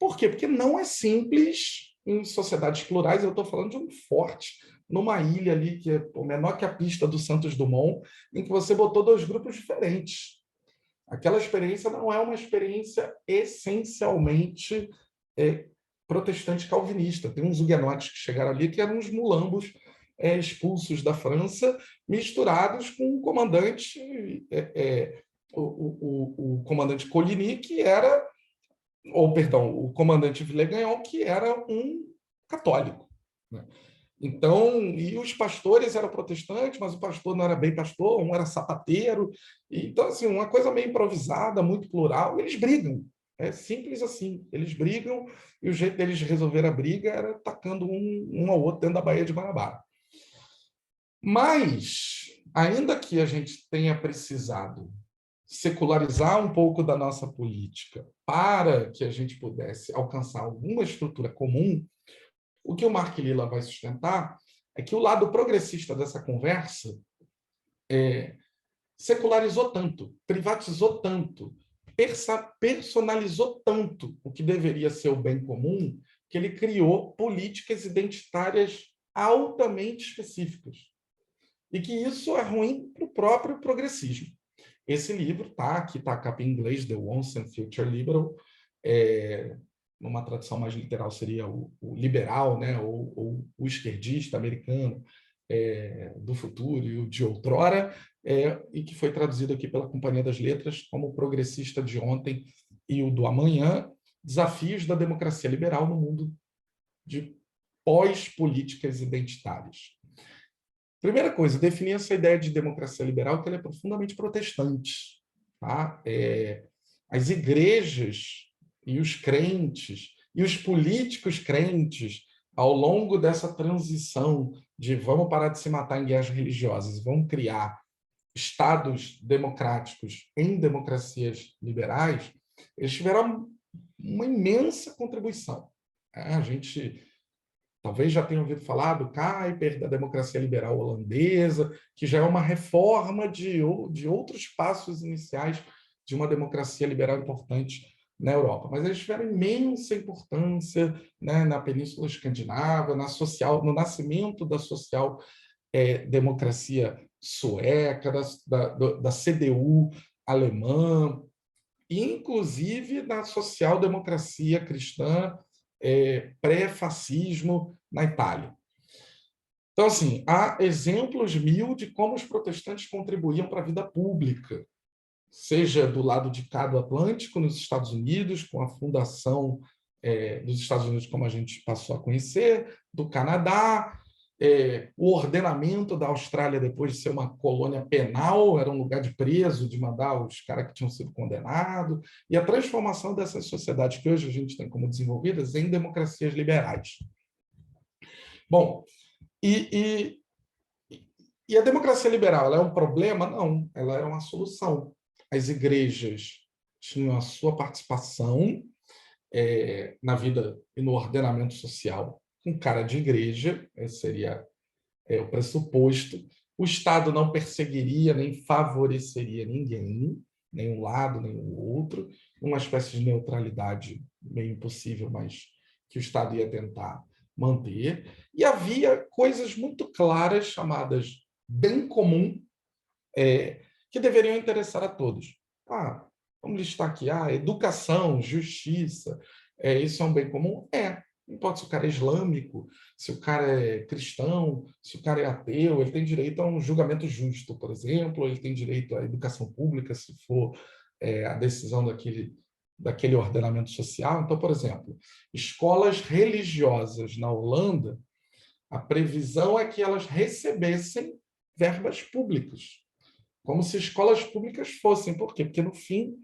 A: Por quê? Porque não é simples em sociedades plurais. Eu estou falando de um forte numa ilha ali que é menor que a pista do Santos Dumont, em que você botou 2 grupos diferentes. Aquela experiência não é uma experiência essencialmente protestante calvinista. Tem uns huguenotes que chegaram ali que eram uns mulambos expulsos da França, misturados com o comandante, o comandante Coligny, que era, ou perdão, o comandante Villegagnon, que era um católico, né? Então, e os pastores eram protestantes, mas o pastor não era bem pastor, um era sapateiro. Então, assim, uma coisa meio improvisada, muito plural. Eles brigam, é simples assim. Eles brigam e o jeito deles resolver a briga era tacando um ao outro dentro da Baía de Guanabara. Mas, ainda que a gente tenha precisado secularizar um pouco da nossa política para que a gente pudesse alcançar alguma estrutura comum, o que o Mark Lilla vai sustentar é que o lado progressista dessa conversa secularizou tanto, privatizou tanto, personalizou tanto o que deveria ser o bem comum, que ele criou políticas identitárias altamente específicas. E que isso é ruim para o próprio progressismo. Esse livro tá aqui, está a capa em inglês, The Once and Future Liberal, numa tradução mais literal seria o liberal, né, ou o esquerdista americano do futuro e o de outrora, e que foi traduzido aqui pela Companhia das Letras como o progressista de ontem e o do amanhã, desafios da democracia liberal no mundo de pós-políticas identitárias. Primeira coisa, definir essa ideia de democracia liberal, que ela é profundamente protestante. Tá? As igrejas e os crentes, e os políticos crentes, ao longo dessa transição de vamos parar de se matar em guerras religiosas, vamos criar estados democráticos em democracias liberais, eles tiveram uma imensa contribuição. A gente talvez já tenha ouvido falar do Kuyper, da democracia liberal holandesa, que já é uma reforma de outros passos iniciais de uma democracia liberal importante na Europa. Mas eles tiveram imensa importância, né, na Península Escandinava, no nascimento da social-democracia sueca, da CDU alemã, inclusive na social-democracia cristã pré-fascismo na Itália. Então, assim, há exemplos mil de como os protestantes contribuíam para a vida pública, seja do lado de cá do Atlântico, nos Estados Unidos, com a fundação dos Estados Unidos, como a gente passou a conhecer, do Canadá, o ordenamento da Austrália, depois de ser uma colônia penal, era um lugar de preso, de mandar os caras que tinham sido condenados, e a transformação dessas sociedades que hoje a gente tem como desenvolvidas em democracias liberais. Bom, e a democracia liberal, ela é um problema? Não, ela é uma solução. As igrejas tinham a sua participação na vida e no ordenamento social com cara de igreja, esse seria o pressuposto. O Estado não perseguiria nem favoreceria ninguém, nem um lado, nem o outro, uma espécie de neutralidade meio impossível, mas que o Estado ia tentar manter. E havia coisas muito claras, chamadas bem comum, que deveriam interessar a todos. Vamos listar aqui, educação, justiça, isso é um bem comum? Não importa se o cara é islâmico, se o cara é cristão, se o cara é ateu, ele tem direito a um julgamento justo, por exemplo, ele tem direito à educação pública, se for a decisão daquele ordenamento social. Então, por exemplo, escolas religiosas na Holanda, a previsão é que elas recebessem verbas públicas, como se escolas públicas fossem. Por quê? Porque, no fim,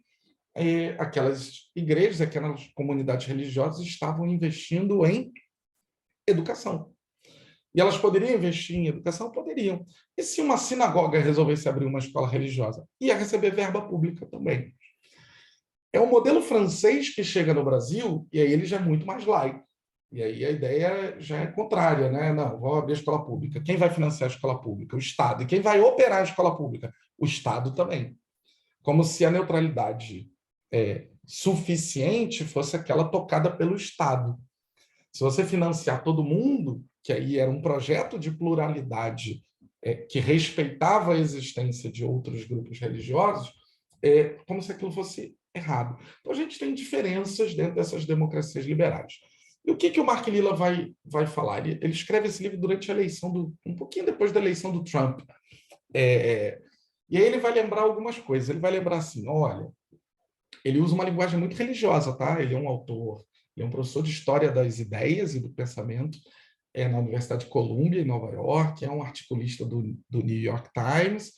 A: aquelas igrejas, aquelas comunidades religiosas estavam investindo em educação. E elas poderiam investir em educação? Poderiam. E se uma sinagoga resolvesse abrir uma escola religiosa? Ia receber verba pública também. É o modelo francês que chega no Brasil, e aí ele já é muito mais laico. E aí a ideia já é contrária, né? Não, vamos abrir a escola pública. Quem vai financiar a escola pública? O Estado. E quem vai operar a escola pública? O Estado também. Como se a neutralidade suficiente fosse aquela tocada pelo Estado. Se você financiar todo mundo, que aí era um projeto de pluralidade que respeitava a existência de outros grupos religiosos, como se aquilo fosse errado. Então, a gente tem diferenças dentro dessas democracias liberais. E o que o Mark Lilla vai falar? Ele escreve esse livro durante a eleição um pouquinho depois da eleição do Trump. E aí ele vai lembrar algumas coisas. Ele vai lembrar assim, olha, ele usa uma linguagem muito religiosa, tá? Ele é um autor, ele é um professor de história das ideias e do pensamento na Universidade de Columbia, em Nova York, é um articulista do New York Times,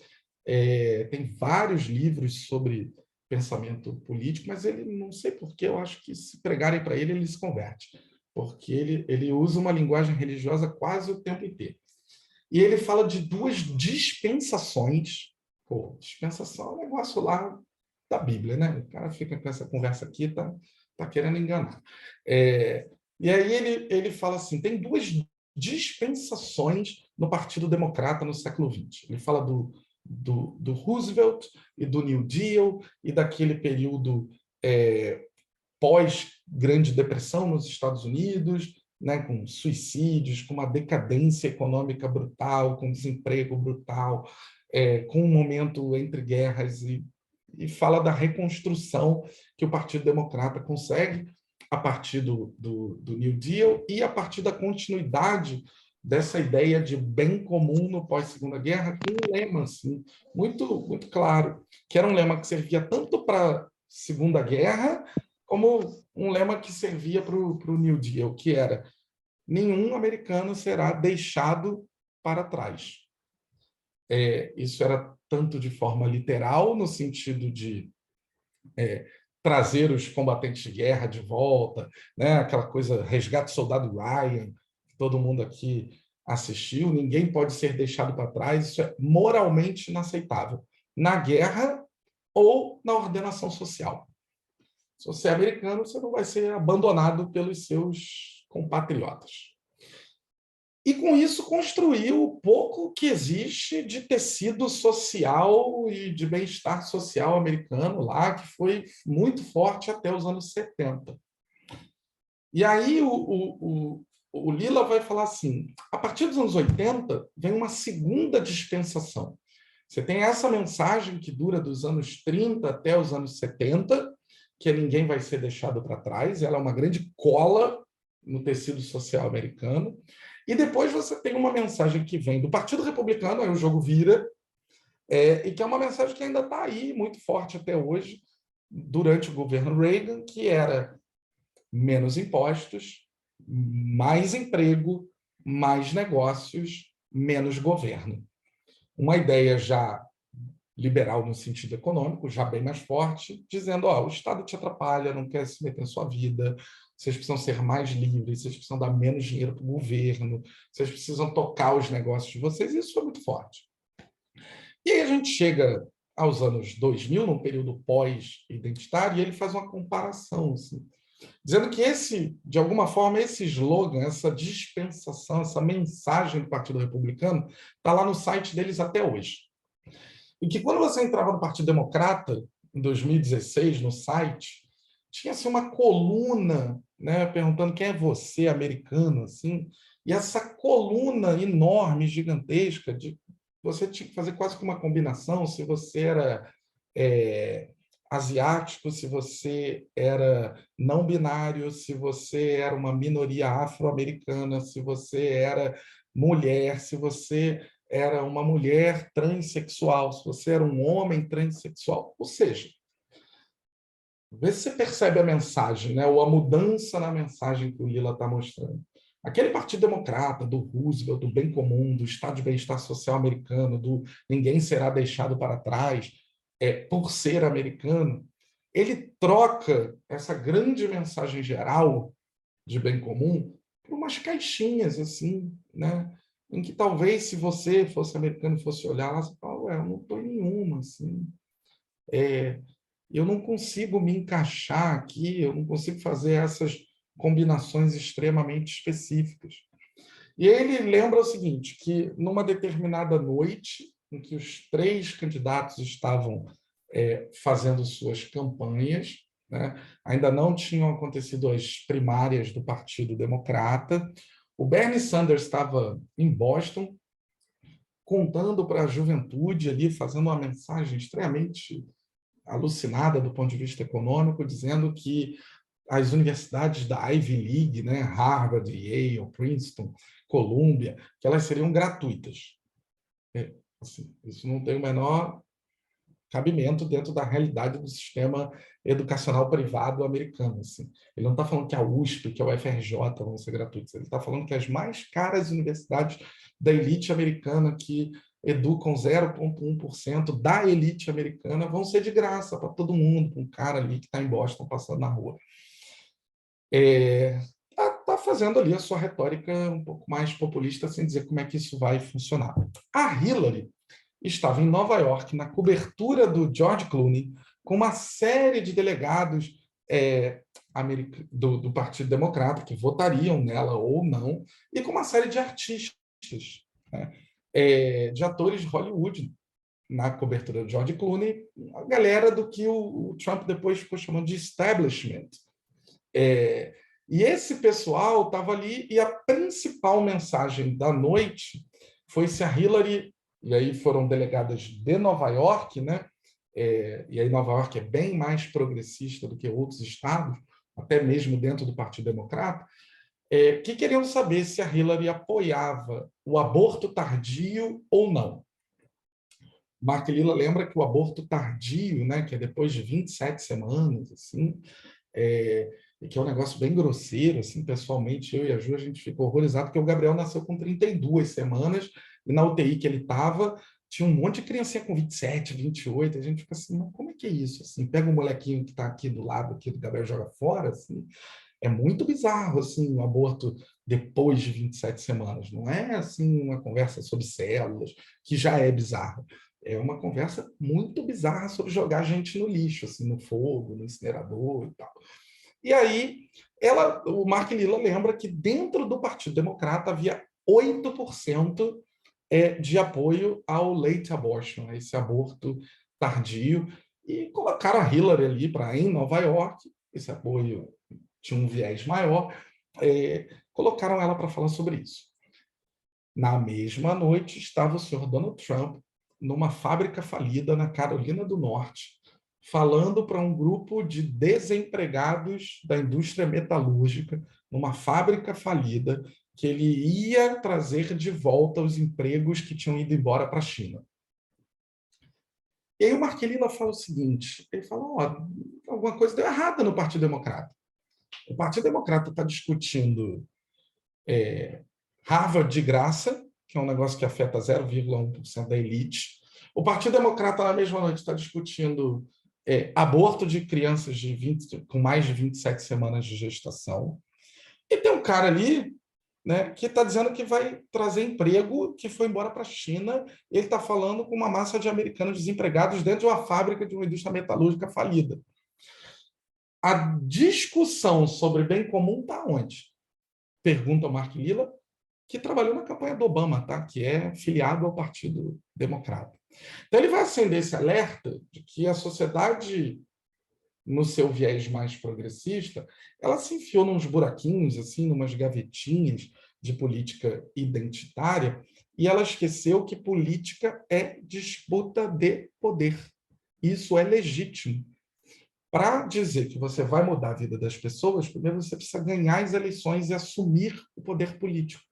A: tem vários livros sobre pensamento político, mas ele, não sei porquê, eu acho que se pregarem para ele se converte, porque ele usa uma linguagem religiosa quase o tempo inteiro. E ele fala de duas dispensações. Pô, dispensação é um negócio lá da Bíblia, né? O cara fica com essa conversa aqui, tá querendo enganar. E aí ele fala assim, tem duas dispensações no Partido Democrata no século XX. Ele fala do Roosevelt e do New Deal e daquele período pós-Grande Depressão nos Estados Unidos, né, com suicídios, com uma decadência econômica brutal, com desemprego brutal, com um momento entre guerras, e fala da reconstrução que o Partido Democrata consegue a partir do New Deal e a partir da continuidade dessa ideia de bem comum no pós-Segunda Guerra, com um lema assim, muito, muito claro, que era um lema que servia tanto para a Segunda Guerra, como um lema que servia para o New Deal, que era: nenhum americano será deixado para trás. Isso era tanto de forma literal, no sentido de trazer os combatentes de guerra de volta, né? Aquela coisa, resgate soldado Ryan, que todo mundo aqui assistiu, ninguém pode ser deixado para trás, isso é moralmente inaceitável, na guerra ou na ordenação social. Se você é americano, você não vai ser abandonado pelos seus compatriotas. E, com isso, construiu o pouco que existe de tecido social e de bem-estar social americano lá, que foi muito forte até os anos 70. E aí o Lilla vai falar assim, a partir dos anos 80, vem uma segunda dispensação. Você tem essa mensagem que dura dos anos 30 até os anos 70, que ninguém vai ser deixado para trás, ela é uma grande cola no tecido social americano. E depois você tem uma mensagem que vem do Partido Republicano, aí o jogo vira, e que é uma mensagem que ainda está aí, muito forte até hoje, durante o governo Reagan, que era menos impostos, mais emprego, mais negócios, menos governo. Uma ideia já liberal no sentido econômico, já bem mais forte, dizendo, o Estado te atrapalha, não quer se meter em sua vida, vocês precisam ser mais livres, vocês precisam dar menos dinheiro para o governo, vocês precisam tocar os negócios de vocês, e isso foi muito forte. E aí a gente chega aos anos 2000, num período pós-identitário, e ele faz uma comparação, assim, dizendo que de alguma forma, esse slogan, essa dispensação, essa mensagem do Partido Republicano está lá no site deles até hoje. E que quando você entrava no Partido Democrata, em 2016, no site, tinha assim, uma coluna, né, perguntando quem é você, americano, assim, e essa coluna enorme, gigantesca, você tinha que fazer quase que uma combinação, se você era asiático, se você era não binário, se você era uma minoria afro-americana, se você era mulher, se você era uma mulher transexual, se você era um homem transexual, ou seja, vê se você percebe a mensagem, né? Ou a mudança na mensagem que o Lilla está mostrando. Aquele Partido Democrata, do Roosevelt, do bem comum, do Estado de bem-estar social americano, do ninguém será deixado para trás por ser americano, ele troca essa grande mensagem geral de bem comum por umas caixinhas, assim, né? Em que talvez, se você fosse americano e fosse olhar lá, você fala, eu não estou em nenhuma, assim. Eu não consigo me encaixar aqui, eu não consigo fazer essas combinações extremamente específicas. E ele lembra o seguinte, que numa determinada noite, em que os 3 candidatos estavam fazendo suas campanhas, né? Ainda não tinham acontecido as primárias do Partido Democrata, o Bernie Sanders estava em Boston, contando para a juventude ali, fazendo uma mensagem extremamente alucinada do ponto de vista econômico, dizendo que as universidades da Ivy League, né, Harvard, Yale, Princeton, Columbia, que elas seriam gratuitas. Assim, isso não tem o menor cabimento dentro da realidade do sistema educacional privado americano. Assim. Ele não está falando que a USP, que a UFRJ vão ser gratuitas, ele está falando que as mais caras universidades da elite americana, que educam 0,1% da elite americana, vão ser de graça para todo mundo, para um cara ali que está em Boston passando na rua. Está fazendo ali a sua retórica um pouco mais populista, sem dizer como é que isso vai funcionar. A Hillary estava em Nova York, na cobertura do George Clooney, com uma série de delegados do Partido Democrata, que votariam nela ou não, e com uma série de artistas, né, de atores de Hollywood, na cobertura do George Clooney, a galera do que o Trump depois ficou chamando de establishment. E esse pessoal estava ali, e a principal mensagem da noite foi se a Hillary, e aí foram delegadas de Nova York, né? E aí Nova York é bem mais progressista do que outros estados, até mesmo dentro do Partido Democrata, que queriam saber se a Hillary apoiava o aborto tardio ou não. Mark Lilla lembra que o aborto tardio, né, que é depois de 27 semanas, assim, e que é um negócio bem grosseiro, assim, pessoalmente, eu e a Ju, a gente ficou horrorizado, porque o Gabriel nasceu com 32 semanas, e na UTI que ele estava, tinha um monte de criancinha com 27, 28, a gente fica assim, mas como é que é isso? Assim, pega um molequinho que está aqui do lado, aqui do Gabriel, joga fora, assim, é muito bizarro, assim, o aborto depois de 27 semanas, não é, assim, uma conversa sobre células, que já é bizarro, é uma conversa muito bizarra sobre jogar gente no lixo, assim, no fogo, no incinerador e tal. E aí, o Mark Lilla lembra que dentro do Partido Democrata havia 8% de apoio ao late abortion, a esse aborto tardio, e colocaram a Hillary ali para em Nova York, esse apoio tinha um viés maior, colocaram ela para falar sobre isso. Na mesma noite, estava o senhor Donald Trump numa fábrica falida na Carolina do Norte, falando para um grupo de desempregados da indústria metalúrgica, numa fábrica falida, que ele ia trazer de volta os empregos que tinham ido embora para a China. E aí o Mark Lilla fala o seguinte, ele fala, alguma coisa deu errada no Partido Democrata. O Partido Democrata está discutindo Harvard de graça, que é um negócio que afeta 0,1% da elite. O Partido Democrata, na mesma noite, está discutindo aborto de crianças com mais de 27 semanas de gestação. E tem um cara ali, né, que está dizendo que vai trazer emprego que foi embora para a China. Ele está falando com uma massa de americanos desempregados dentro de uma fábrica de uma indústria metalúrgica falida. A discussão sobre bem comum está onde? Pergunta o Mark Lilla, que trabalhou na campanha do Obama, tá? Que é filiado ao Partido Democrata. Então, ele vai acender esse alerta de que a sociedade, no seu viés mais progressista, ela se enfiou nos buraquinhos, assim, numas gavetinhas de política identitária, e ela esqueceu que política é disputa de poder. Isso é legítimo. Para dizer que você vai mudar a vida das pessoas, primeiro você precisa ganhar as eleições e assumir o poder político.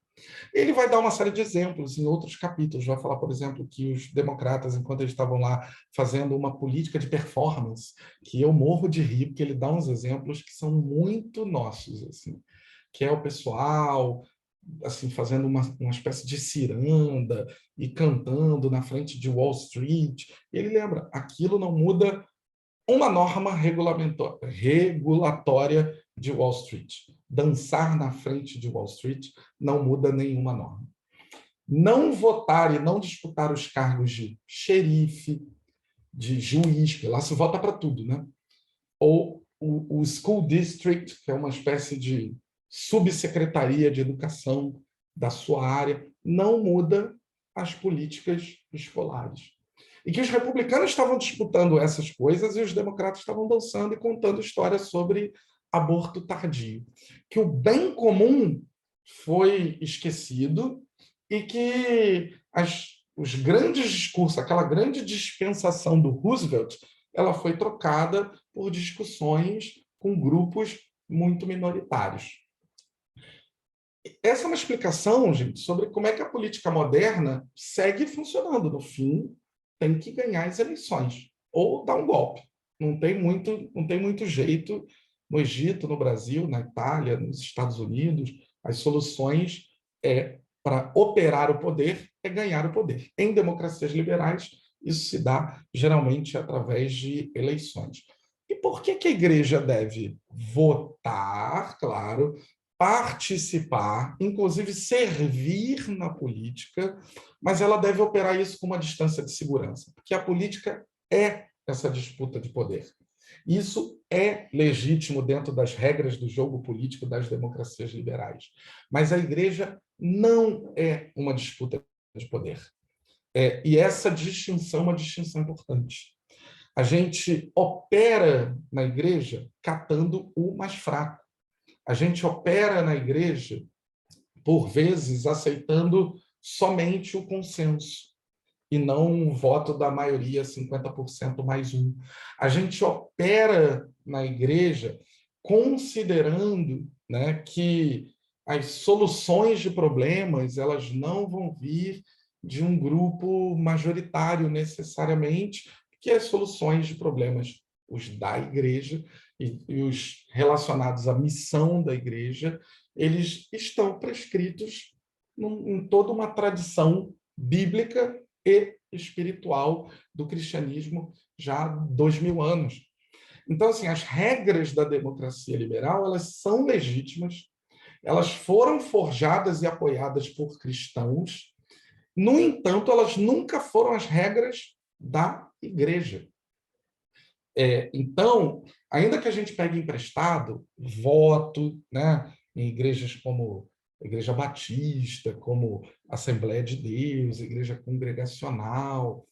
A: Ele vai dar uma série de exemplos em outros capítulos. Vai falar, por exemplo, que os democratas, enquanto eles estavam lá fazendo uma política de performance, que eu morro de rir, porque ele dá uns exemplos que são muito nossos, assim, que é o pessoal assim fazendo uma espécie de ciranda e cantando na frente de Wall Street. E ele lembra, aquilo não muda uma norma regulatória de Wall Street. Dançar na frente de Wall Street não muda nenhuma norma. Não votar e não disputar os cargos de xerife, de juiz, que lá se vota para tudo, né? Ou o School District, que é uma espécie de subsecretaria de educação da sua área, não muda as políticas escolares. E que os republicanos estavam disputando essas coisas e os democratas estavam dançando e contando histórias sobre aborto tardio. Que o bem comum foi esquecido e que os grandes discursos, aquela grande dispensação do Roosevelt, ela foi trocada por discussões com grupos muito minoritários. Essa é uma explicação, gente, sobre como é que a política moderna segue funcionando. No fim, tem que ganhar as eleições ou dar um golpe. Não tem muito jeito no Egito, no Brasil, na Itália, nos Estados Unidos. As soluções para operar o poder é ganhar o poder. Em democracias liberais, isso se dá geralmente através de eleições. E por que a igreja deve votar, claro, participar, inclusive servir na política, mas ela deve operar isso com uma distância de segurança, porque a política é essa disputa de poder. Isso é legítimo dentro das regras do jogo político das democracias liberais, mas a igreja não é uma disputa de poder. E essa distinção é uma distinção importante. A gente opera na igreja catando o mais fraco. A gente opera na igreja, por vezes, aceitando somente o consenso e não o voto da maioria, 50% mais um. A gente opera na igreja considerando, né, que as soluções de problemas elas não vão vir de um grupo majoritário necessariamente, que as soluções de problemas, os da igreja e os relacionados à missão da igreja, eles estão prescritos em toda uma tradição bíblica e espiritual do cristianismo já há 2000 anos. Então, assim, as regras da democracia liberal, elas são legítimas, elas foram forjadas e apoiadas por cristãos, no entanto, elas nunca foram as regras da igreja. Então, ainda que a gente pegue emprestado voto, né, em igrejas como a Igreja Batista, como Assembleia de Deus, Igreja Congregacional,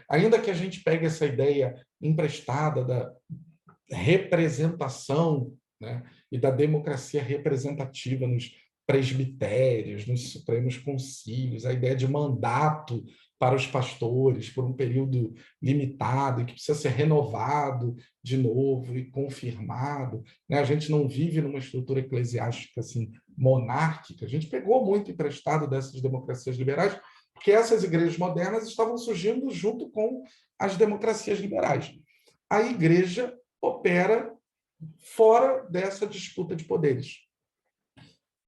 A: ainda que a gente pegue essa ideia emprestada da representação, né, e da democracia representativa nos presbitérios, nos supremos concílios, a ideia de mandato para os pastores por um período limitado e que precisa ser renovado de novo e confirmado, né? A gente não vive numa estrutura eclesiástica assim monárquica. A gente pegou muito emprestado dessas democracias liberais, porque essas igrejas modernas estavam surgindo junto com as democracias liberais. A igreja opera fora dessa disputa de poderes.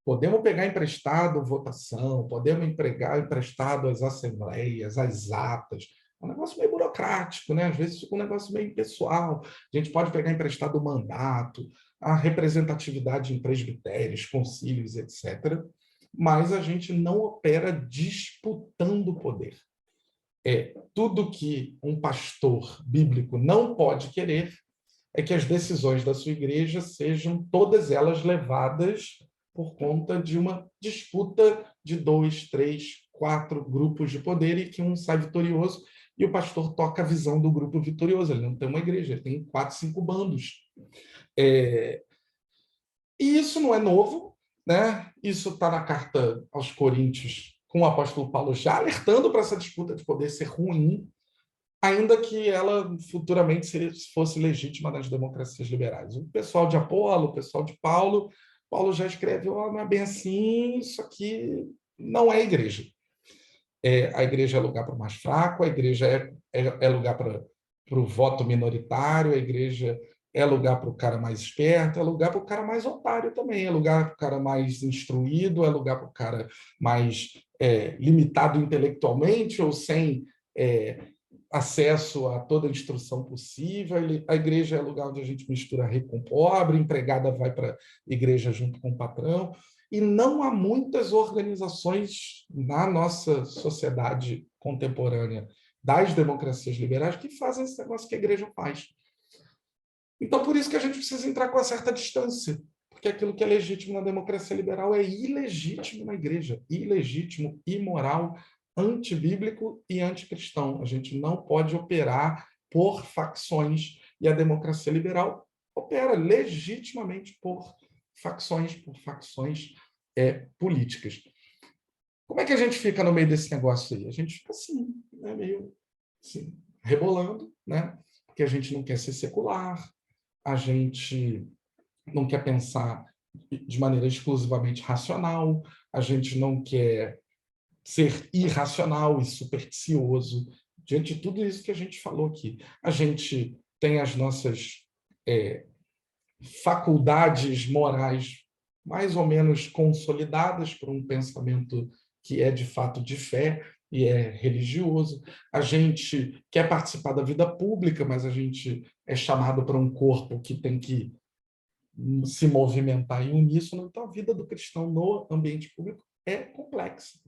A: Podemos pegar emprestado votação, podemos pegar emprestado as assembleias, as atas. É um negócio meio burocrático, né? Às vezes fica um negócio meio impessoal. A gente pode pegar emprestado o mandato, a representatividade em presbitérios, concílios, etc. Mas a gente não opera disputando o poder. Tudo que um pastor bíblico não pode querer é que as decisões da sua igreja sejam todas elas levadas por conta de uma disputa de 2, 3, 4 grupos de poder e que um sai vitorioso e o pastor toca a visão do grupo vitorioso. Ele não tem uma igreja, ele tem 4, 5 bandos. E isso não é novo, né? Isso está na carta aos Coríntios, com o apóstolo Paulo já alertando para essa disputa de poder ser ruim, ainda que ela futuramente fosse legítima nas democracias liberais. O pessoal de Apolo, o pessoal de Paulo já escreve, não é bem assim, isso aqui não é igreja. A igreja é lugar para o mais fraco, a igreja é lugar para o voto minoritário, a igreja é lugar para o cara mais esperto, é lugar para o cara mais otário também, é lugar para o cara mais instruído, é lugar para o cara mais limitado intelectualmente ou sem acesso a toda a instrução possível. A igreja é lugar onde a gente mistura rico com pobre, a empregada vai para a igreja junto com o patrão, e não há muitas organizações na nossa sociedade contemporânea das democracias liberais que fazem esse negócio que a igreja faz. Então, por isso que a gente precisa entrar com uma certa distância, porque aquilo que é legítimo na democracia liberal é ilegítimo na igreja, ilegítimo, imoral, antibíblico e anticristão. A gente não pode operar por facções, e a democracia liberal opera legitimamente por facções políticas. Como é que a gente fica no meio desse negócio aí? A gente fica assim, né, meio assim, rebolando, né? Porque a gente não quer ser secular, a gente não quer pensar de maneira exclusivamente racional, a gente não quer ser irracional e supersticioso. Diante de tudo isso que a gente falou aqui, a gente tem as nossas faculdades morais mais ou menos consolidadas por um pensamento que é de fato de fé e é religioso. A gente quer participar da vida pública, mas a gente é chamado para um corpo que tem que se movimentar em uníssono. Então, a vida do cristão no ambiente público é complexa.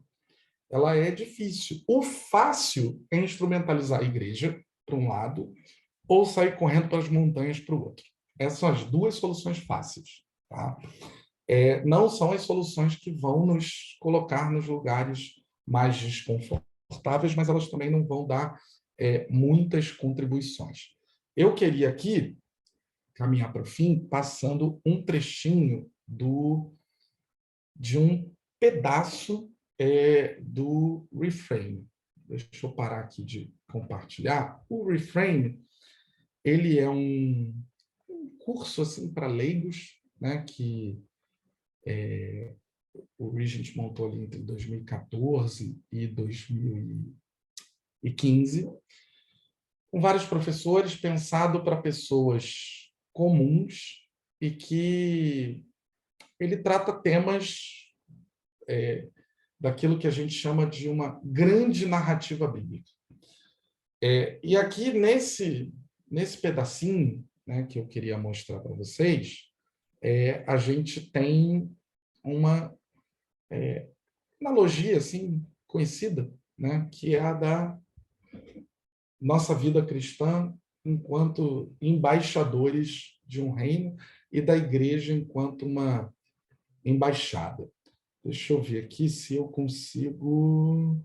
A: Ela é difícil. O fácil é instrumentalizar a igreja, para um lado, ou sair correndo para as montanhas, para o outro. Essas são as duas soluções fáceis. Tá? Não são as soluções que vão nos colocar nos lugares mais desconfortáveis, mas elas também não vão dar muitas contribuições. Eu queria aqui caminhar para o fim, passando um trechinho de um pedaço do Reframe. Deixa eu parar aqui de compartilhar. O Reframe, ele é um curso assim, para leigos, né, que o Regent montou ali entre 2014 e 2015, com vários professores, pensado para pessoas comuns e que ele trata temas daquilo que a gente chama de uma grande narrativa bíblica. E aqui, nesse pedacinho, né, que eu queria mostrar para vocês, a gente tem uma analogia assim, conhecida, né, que é a da nossa vida cristã enquanto embaixadores de um reino e da igreja enquanto uma embaixada. Deixa eu ver aqui se eu consigo...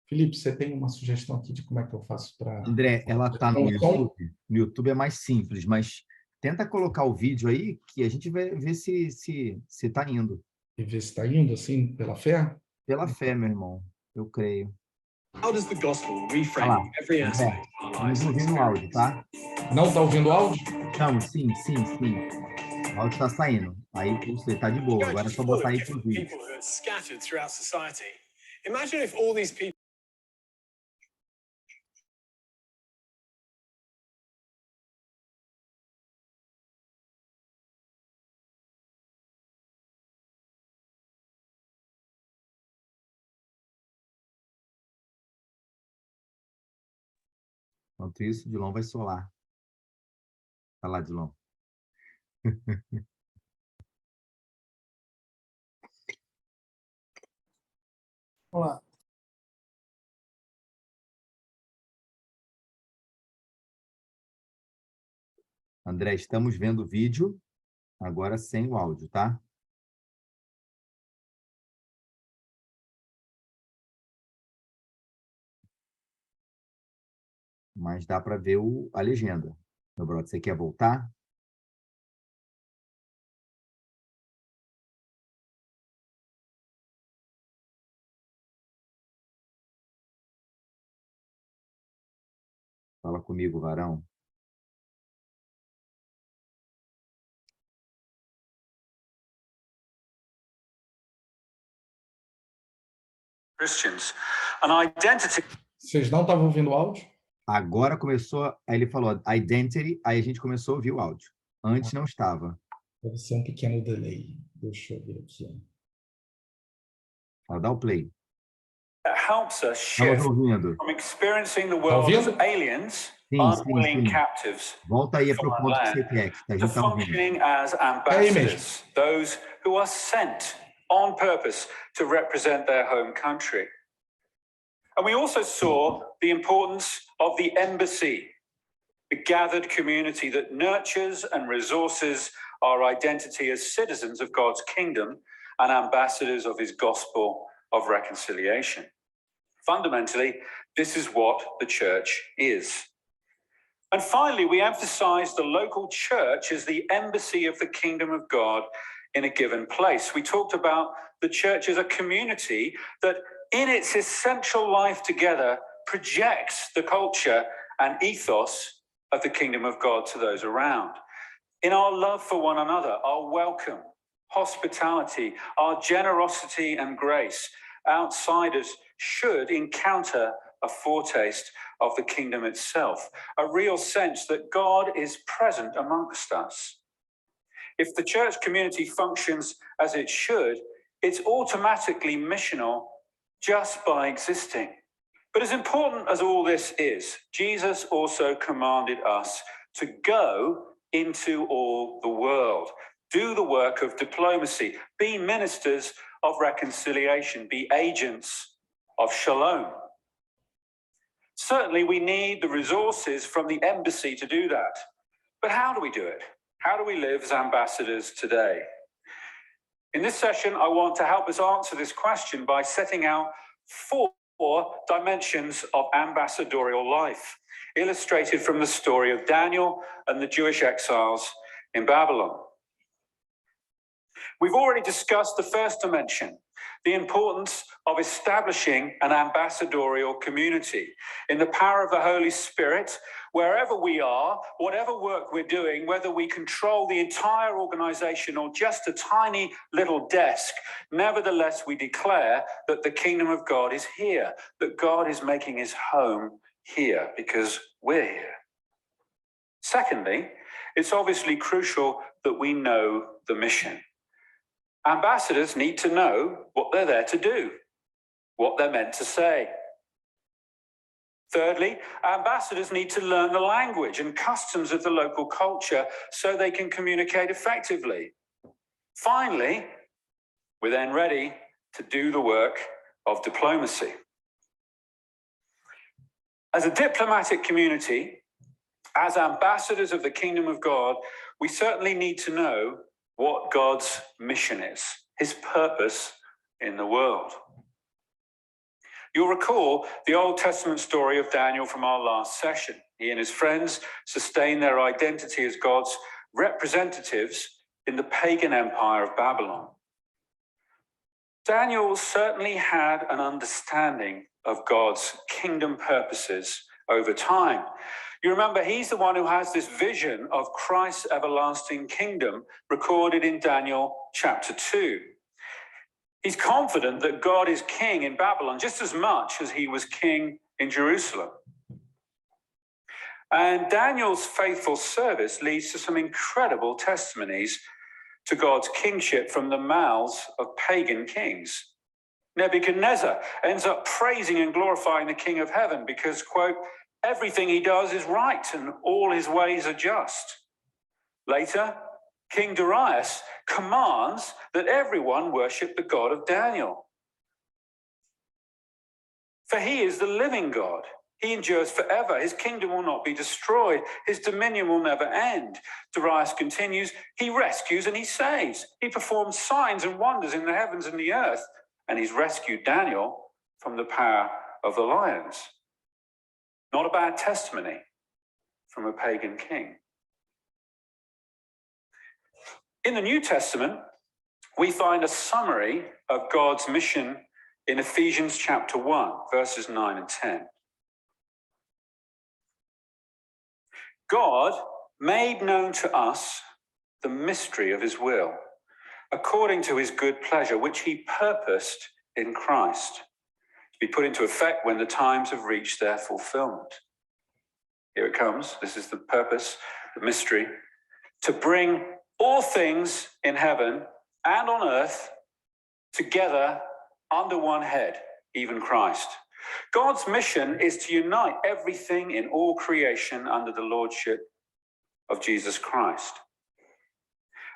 A: Felipe, você tem uma sugestão aqui de como é que eu faço para...
B: André, ela está no YouTube. No YouTube é mais simples, mas tenta colocar o vídeo aí que a gente vai ver se está indo.
A: E ver se está indo, assim, pela fé?
B: Pela fé, meu irmão. Eu creio.
C: How does the gospel reframe every aspect of our lives?
B: Estamos ouvindo o áudio, tá?
A: Não está ouvindo o áudio?
B: Estamos, sim. O áudio está saindo. Aí você está de boa. Agora é só botar aí para o vídeo.
C: People who are scattered throughout society. Imagine if all these people
B: Enquanto isso, Dilon vai solar. Vai lá, Dilon.
D: Olá.
B: André, estamos vendo o vídeo, agora sem o áudio, tá? Mas dá para ver a legenda. Meu brother, você quer voltar? Fala comigo, varão.
C: Christians, an identity.
A: Vocês não estavam ouvindo o áudio?
B: Agora começou, aí ele falou identity, aí a gente começou a ouvir o áudio. Antes não estava.
A: Deve ser um pequeno delay. Deixa eu ver aqui.
B: Dá o play.
C: That helps us shift from experiencing the world as aliens, unwilling captives,
B: volta aí para o ponto que você quer, que a gente
C: to functioning as ambassadors, those who are sent on purpose to represent their home country. And we also saw the importance of the embassy, the gathered community that nurtures and resources our identity as citizens of God's kingdom and ambassadors of his gospel of reconciliation. Fundamentally, this is what the church is. And finally, we emphasize the local church as the embassy of the kingdom of God in a given place. We talked about the church as a community that in its essential life together projects the culture and ethos of the kingdom of God to those around. in our love for one another, our welcome, hospitality, our generosity and grace, outsiders should encounter a foretaste of the kingdom itself, a real sense that God is present amongst us. If the church community functions as it should, it's automatically missional just by existing. But as important as all this is, Jesus also commanded us to go into all the world, do the work of diplomacy, be ministers of reconciliation, be agents of shalom. Certainly, we need the resources from the embassy to do that. But how do we do it? How do we live as ambassadors today? In this session, I want to help us answer this question by setting out 4 dimensions of ambassadorial life, illustrated from the story of Daniel and the Jewish exiles in Babylon. We've already discussed the first dimension, the importance of establishing an ambassadorial community in the power of the Holy Spirit. Wherever we are, whatever work we're doing, whether we control the entire organization or just a tiny little desk, nevertheless, we declare that the kingdom of God is here, that God is making his home here because we're here. Secondly, it's obviously crucial that we know the mission. Ambassadors need to know what they're there to do, what they're meant to say. Thirdly, ambassadors need to learn the language and customs of the local culture so they can communicate effectively. Finally, we're then ready to do the work of diplomacy. As a diplomatic community, as ambassadors of the kingdom of God, we certainly need to know what God's mission is, his purpose in the world. You'll recall the Old Testament story of Daniel from our last session. He and his friends sustained their identity as God's representatives in the pagan empire of Babylon. Daniel certainly had an understanding of God's kingdom purposes over time. You remember, he's the one who has this vision of Christ's everlasting kingdom recorded in Daniel chapter 2. He's confident that God is king in Babylon just as much as he was king in Jerusalem. And Daniel's faithful service leads to some incredible testimonies to God's kingship from the mouths of pagan kings. Nebuchadnezzar ends up praising and glorifying the King of Heaven because, quote, everything he does is right and all his ways are just. Later, King Darius commands that everyone worship the God of Daniel. For he is the living God. He endures forever. His kingdom will not be destroyed. His dominion will never end. Darius continues, he rescues and he saves. He performs signs and wonders in the heavens and the earth. And he's rescued Daniel from the power of the lions. Not a bad testimony from a pagan king. In the New Testament, we find a summary of God's mission in Ephesians chapter 1, verses 9 and 10. God made known to us the mystery of his will, according to his good pleasure, which he purposed in Christ, to be put into effect when the times have reached their fulfillment. Here it comes. This is the purpose, the mystery, to bring all things in heaven and on earth together under one head, even Christ. God's mission is to unite everything in all creation under the lordship of Jesus Christ.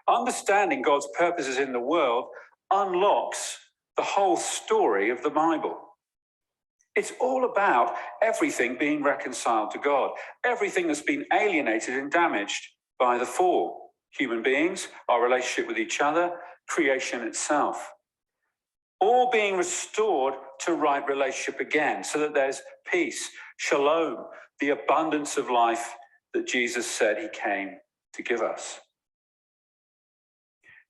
C: Understanding God's purposes in the world unlocks the whole story of the Bible. It's all about everything being reconciled to God, everything that's been alienated and damaged by the fall. Human beings, our relationship with each other, creation itself. All being restored to right relationship again, so that there's peace, shalom, the abundance of life that Jesus said he came to give us.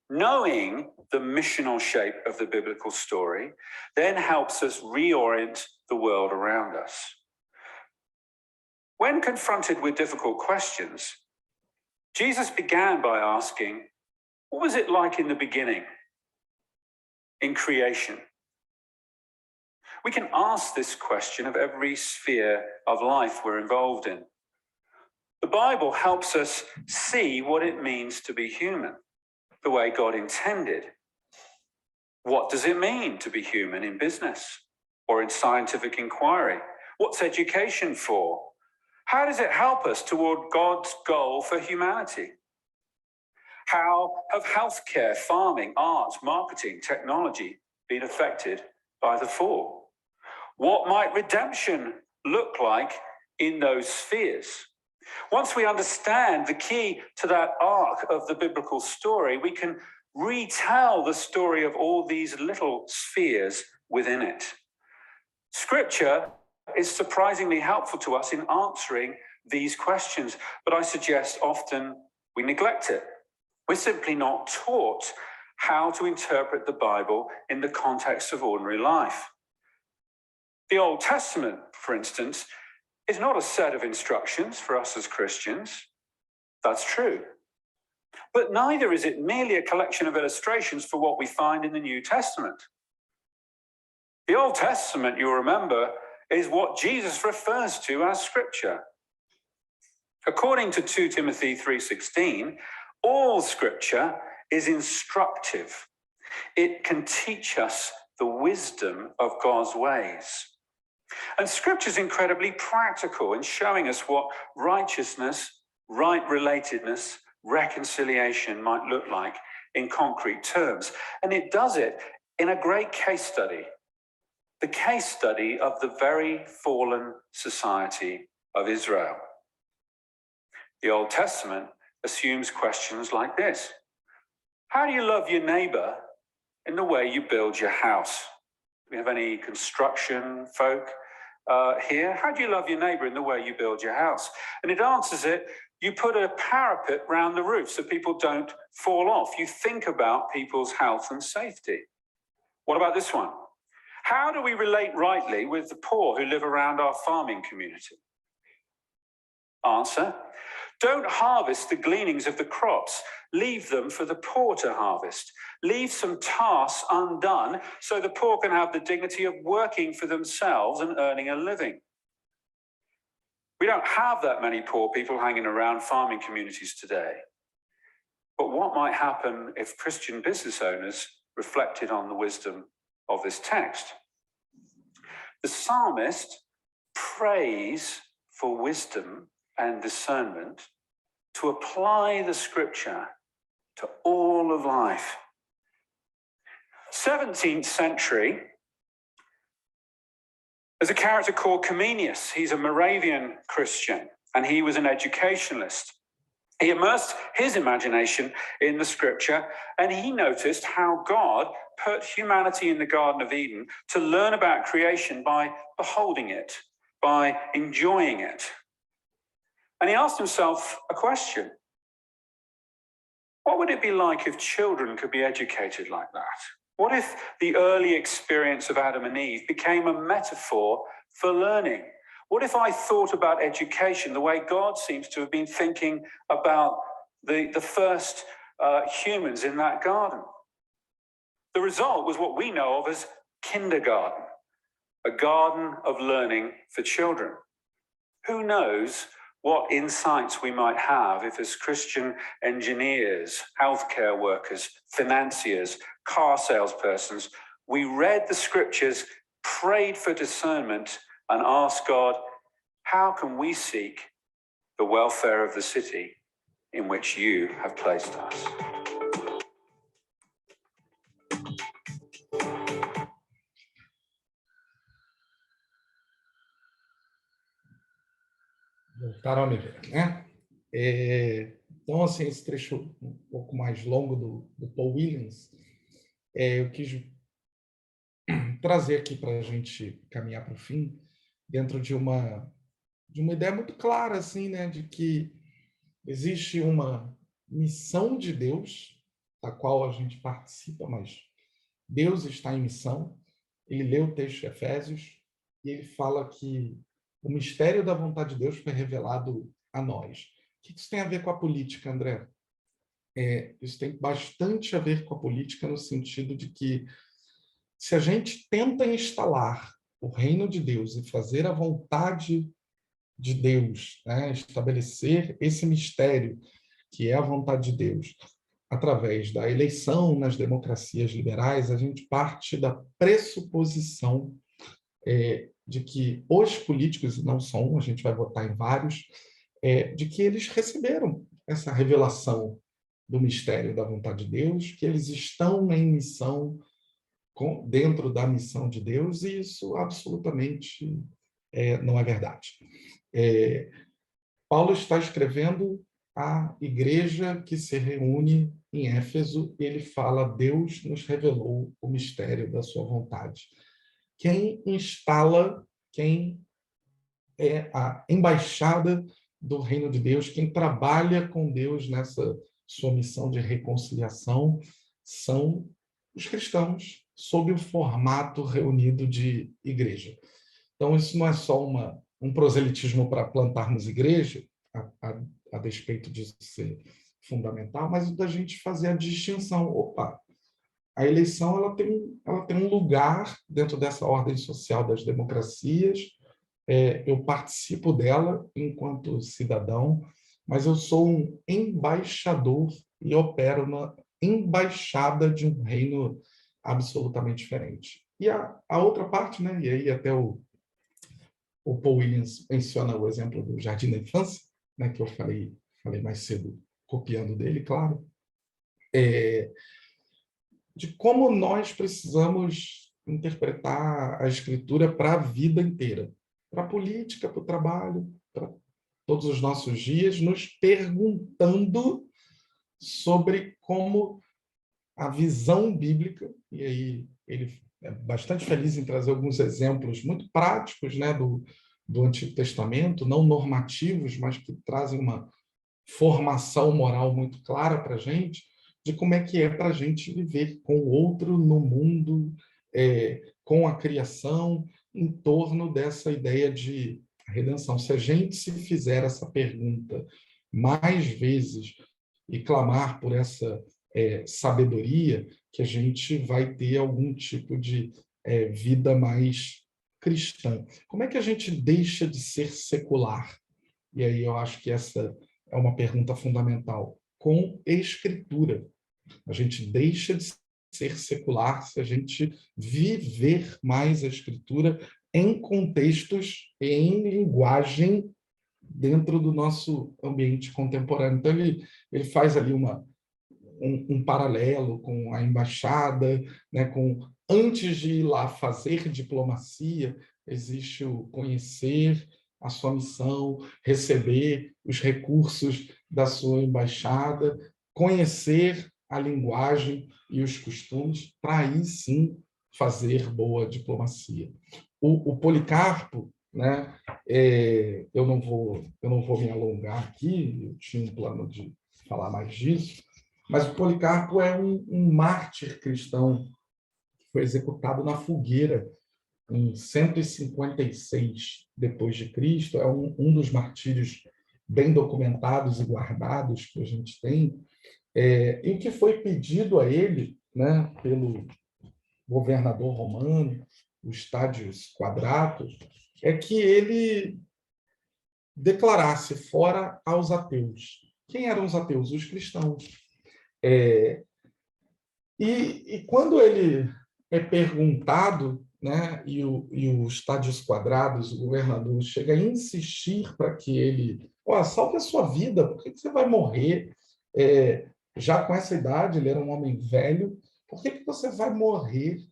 C: Knowing the missional shape of the biblical story then helps us reorient the world around us. When confronted with difficult questions, Jesus began by asking, what was it like in the beginning, in creation? We can ask this question of every sphere of life we're involved in. The Bible helps us see what it means to be human, the way God intended. What does it mean to be human in business or in scientific inquiry? What's education for? How does it help us toward God's goal for humanity? How have healthcare, farming, arts, marketing, technology been affected by the fall? What might redemption look like in those spheres? Once we understand the key to that arc of the biblical story, we can retell the story of all these little spheres within it. Scripture is surprisingly helpful to us in answering these questions, but I suggest often we neglect it. We're simply not taught how to interpret the Bible in the context of ordinary life. The Old Testament, for instance, is not a set of instructions for us as Christians. That's true. But neither is it merely a collection of illustrations for what we find in the New Testament. The Old Testament, you'll remember, is what Jesus refers to as Scripture. According to 2 Timothy 3:16, all Scripture is instructive. It can teach us the wisdom of God's ways. And Scripture is incredibly practical in showing us what righteousness, right relatedness, reconciliation might look like in concrete terms. And it does it in a great case study, the case study of the very fallen society of Israel. The Old Testament assumes questions like this. How do you love your neighbor in the way you build your house? Do we have any construction folk here? How do you love your neighbor in the way you build your house? And it answers it, you put a parapet round the roof so people don't fall off. You think about people's health and safety. What about this one? How do we relate rightly with the poor who live around our farming community? Answer, don't harvest the gleanings of the crops. Leave them for the poor to harvest. Leave some tasks undone so the poor can have the dignity of working for themselves and earning a living. We don't have that many poor people hanging around farming communities today. But what might happen if Christian business owners reflected on the wisdom of this text? The psalmist prays for wisdom and discernment to apply the Scripture to all of life. 17th century, there's a character called Comenius. He's a Moravian Christian, and he was an educationalist. He immersed his imagination in the Scripture, and he noticed how God put humanity in the Garden of Eden to learn about creation by beholding it, by enjoying it. And he asked himself a question. What would it be like if children could be educated like that? What if the early experience of Adam and Eve became a metaphor for learning? What if I thought about education the way God seems to have been thinking about the first humans in that garden? The result was what we know of as kindergarten, a garden of learning for children. Who knows what insights we might have if, as Christian engineers, healthcare workers, financiers, car salespersons, we read the Scriptures, prayed for discernment, and asked God, how can we seek the welfare of the city in which you have placed us?
A: Voltaram a me ver, né? Então, assim, esse trecho um pouco mais longo do Paul Williams, eu quis trazer aqui para a gente caminhar para o fim, dentro de uma ideia muito clara, assim, né, de que existe uma missão de Deus, da qual a gente participa, mas Deus está em missão. Ele lê o texto de Efésios e ele fala que o mistério da vontade de Deus foi revelado a nós. que isso tem a ver com a política, André? Isso tem bastante a ver com a política no sentido de que, se a gente tenta instalar o reino de Deus e fazer a vontade de Deus, né, estabelecer esse mistério que é a vontade de Deus, através da eleição nas democracias liberais, a gente parte da pressuposição de que os políticos, e não só um, a gente vai votar em vários, de que eles receberam essa revelação do mistério da vontade de Deus, que eles estão em missão dentro da missão de Deus, e isso absolutamente não é verdade. Paulo está escrevendo à igreja que se reúne em Éfeso, e ele fala: Deus nos revelou o mistério da sua vontade. Quem instala, quem é a embaixada do reino de Deus, quem trabalha com Deus nessa sua missão de reconciliação, são os cristãos, sob o formato reunido de igreja. Então, isso não é só um proselitismo para plantarmos igreja, a despeito disso ser fundamental, mas da gente fazer a distinção. Opa, a eleição ela tem um lugar dentro dessa ordem social das democracias, eu participo dela enquanto cidadão, mas eu sou um embaixador e opero na embaixada de um reino absolutamente diferente. E a outra parte, né, e aí até o Paul Williams menciona o exemplo do Jardim da Infância, né, que eu falei mais cedo, copiando dele, claro, de como nós precisamos interpretar a Escritura para a vida inteira, para a política, para o trabalho, para todos os nossos dias, nos perguntando sobre como a visão bíblica, e aí ele é bastante feliz em trazer alguns exemplos muito práticos, né, do Antigo Testamento, não normativos, mas que trazem uma formação moral muito clara para a gente, de como é que é para a gente viver com o outro no mundo, com a criação, em torno dessa ideia de redenção. Se a gente se fizer essa pergunta mais vezes e clamar por essa sabedoria, que a gente vai ter algum tipo de vida mais cristã. Como é que a gente deixa de ser secular? E aí eu acho que essa é uma pergunta fundamental. Com Escritura. A gente deixa de ser secular se a gente viver mais a Escritura em contextos, em linguagem dentro do nosso ambiente contemporâneo. Então, ele faz ali um paralelo com a embaixada, né, com antes de ir lá fazer diplomacia, existe o conhecer a sua missão, receber os recursos da sua embaixada, conhecer a linguagem e os costumes, para aí sim fazer boa diplomacia. O Policarpo, né, eu não vou me alongar aqui, eu tinha um plano de falar mais disso, mas o Policarpo é um mártir cristão que foi executado na fogueira em 156 depois de Cristo. É um dos martírios bem documentados e guardados que a gente tem, e que foi pedido a ele, né, pelo governador romano, o Stádios Quadratus, é que ele declarasse fora aos ateus. Quem eram os ateus? Os cristãos. E quando ele é perguntado, né, e o Stádios Quadratus, o governador, chega a insistir para que ele salve a sua vida, por que você vai morrer? Já com essa idade, ele era um homem velho, por que você vai morrer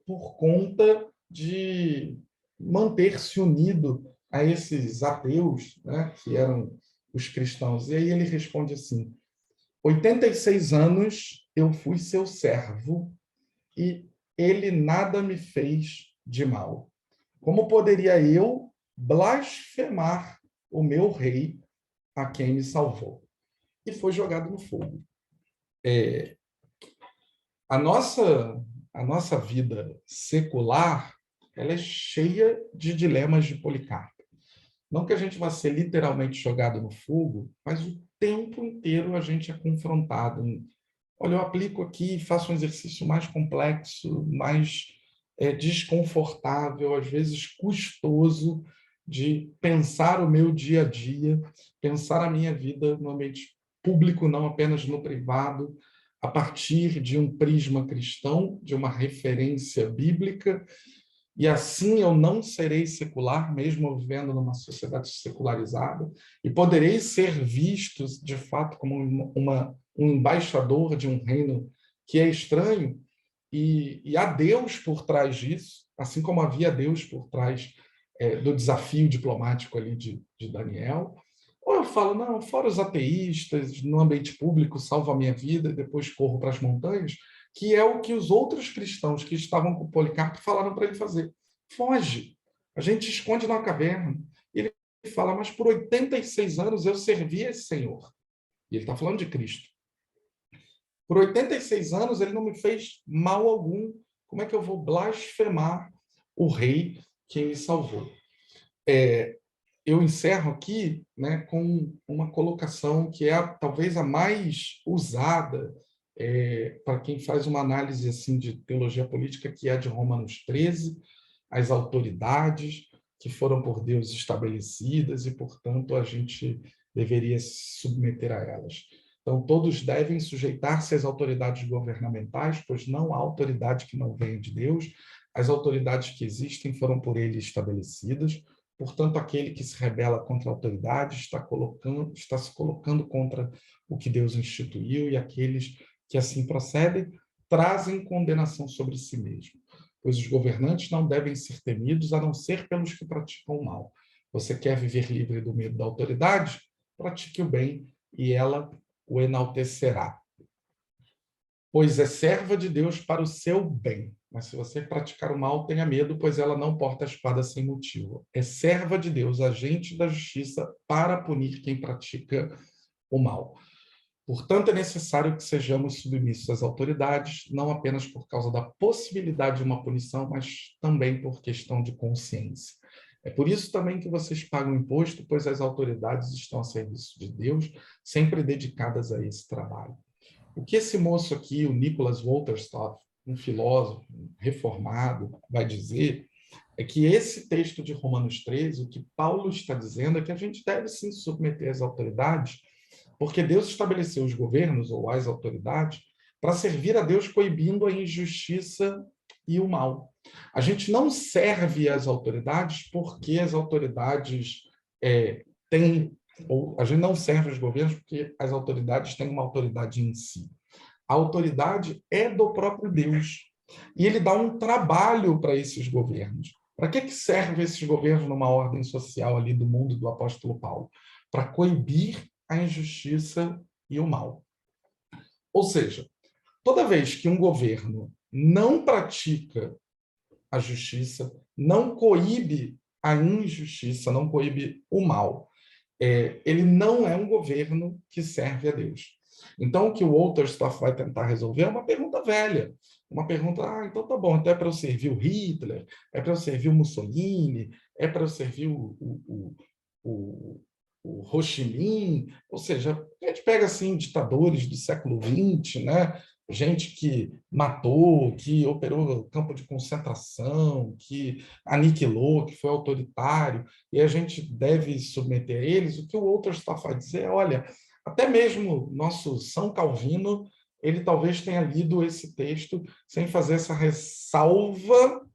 A: por conta de manter-se unido a esses ateus, né, que eram os cristãos? E aí ele responde assim: 86 anos eu fui seu servo e ele nada me fez de mal. Como poderia eu blasfemar o meu rei a quem me salvou? E foi jogado no fogo. A nossa vida secular, ela é cheia de dilemas de Policarpo. Não que a gente vá ser literalmente jogado no fogo, mas o tempo inteiro a gente é confrontado. Olha, eu aplico aqui, faço um exercício mais complexo, mais desconfortável, às vezes custoso, de pensar o meu dia a dia, pensar a minha vida no ambiente público, não apenas no privado, a partir de um prisma cristão, de uma referência bíblica, e assim eu não serei secular, mesmo vivendo numa sociedade secularizada, e poderei ser visto, de fato, como um embaixador de um reino que é estranho, e há Deus por trás disso, assim como havia Deus por trás do desafio diplomático ali de Daniel. Ou eu falo, não, fora os ateístas, no ambiente público, salvo a minha vida, e depois corro para as montanhas, que é o que os outros cristãos que estavam com Policarpo falaram para ele fazer. Foge, a gente esconde na caverna. E ele fala, mas por 86 anos eu servi esse Senhor. E ele está falando de Cristo. Por 86 anos ele não me fez mal algum. Como é que eu vou blasfemar o rei que me salvou? Eu encerro aqui, né, com uma colocação que é talvez a mais usada para quem faz uma análise assim de teologia política, que é a de Romanos 13, as autoridades que foram por Deus estabelecidas e, portanto, a gente deveria se submeter a elas. Então, todos devem sujeitar-se às autoridades governamentais, pois não há autoridade que não venha de Deus. As autoridades que existem foram por ele estabelecidas. Portanto, aquele que se rebela contra a autoridade está se colocando contra o que Deus instituiu, e aqueles que assim procedem trazem condenação sobre si mesmo. Pois os governantes não devem ser temidos, a não ser pelos que praticam o mal. Você quer viver livre do medo da autoridade? Pratique o bem, e ela o enaltecerá. Pois é serva de Deus para o seu bem. Mas se você praticar o mal, tenha medo, pois ela não porta a espada sem motivo. É serva de Deus, agente da justiça, para punir quem pratica o mal. Portanto, é necessário que sejamos submissos às autoridades, não apenas por causa da possibilidade de uma punição, mas também por questão de consciência. É por isso também que vocês pagam imposto, pois as autoridades estão a serviço de Deus, sempre dedicadas a esse trabalho. O que esse moço aqui, o Nicholas Wolterstorff, um filósofo reformado, vai dizer é que esse texto de Romanos 13, o que Paulo está dizendo é que a gente deve sim se submeter às autoridades, porque Deus estabeleceu os governos ou as autoridades para servir a Deus, coibindo a injustiça e o mal. A gente não serve às autoridades porque as autoridades têm, ou a gente não serve aos governos porque as autoridades têm uma autoridade em si. A autoridade é do próprio Deus. E ele dá um trabalho para esses governos. Para que servem esses governos numa ordem social ali do mundo do apóstolo Paulo? Para coibir a injustiça e o mal. Ou seja, toda vez que um governo não pratica a justiça, não coíbe a injustiça, não coíbe o mal, ele não é um governo que serve a Deus. Então, o que o Wolterstorff vai tentar resolver é uma pergunta velha. Uma pergunta, então tá bom, então é para eu servir o Hitler, é para eu servir o Mussolini, é para eu servir o Ho Chi Minh, ou seja, a gente pega assim ditadores do século XX, né? Gente que matou, que operou campo de concentração, que aniquilou, que foi autoritário, e a gente deve submeter a eles. O que o Wolterstorff vai dizer é, olha, até mesmo nosso São Calvino, ele talvez tenha lido esse texto sem fazer essa ressalva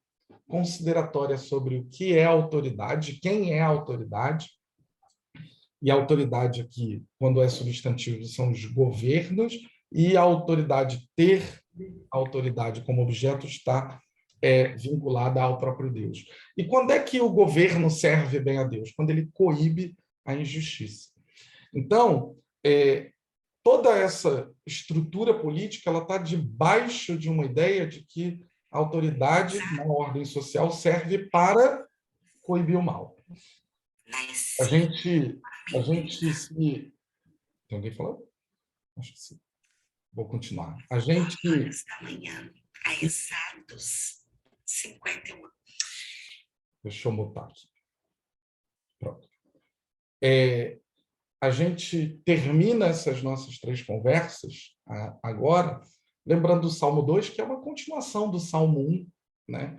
A: consideratória sobre o que é autoridade, quem é a autoridade. E a autoridade aqui, quando é substantivo, são os governos, e a autoridade, ter autoridade como objeto, está vinculada ao próprio Deus. E quando é que o governo serve bem a Deus? Quando ele coíbe a injustiça. Então, toda essa estrutura política ela está debaixo de uma ideia de que a autoridade, na ordem social, serve para coibir o mal. A gente se... Tem alguém falando? Acho que sim. Vou continuar. A gente...
E: 9 horas da manhã, a exatos 51.
A: Deixa eu mutar aqui. Pronto. A gente termina essas nossas 3 conversas agora, lembrando do Salmo 2, que é uma continuação do Salmo 1, né?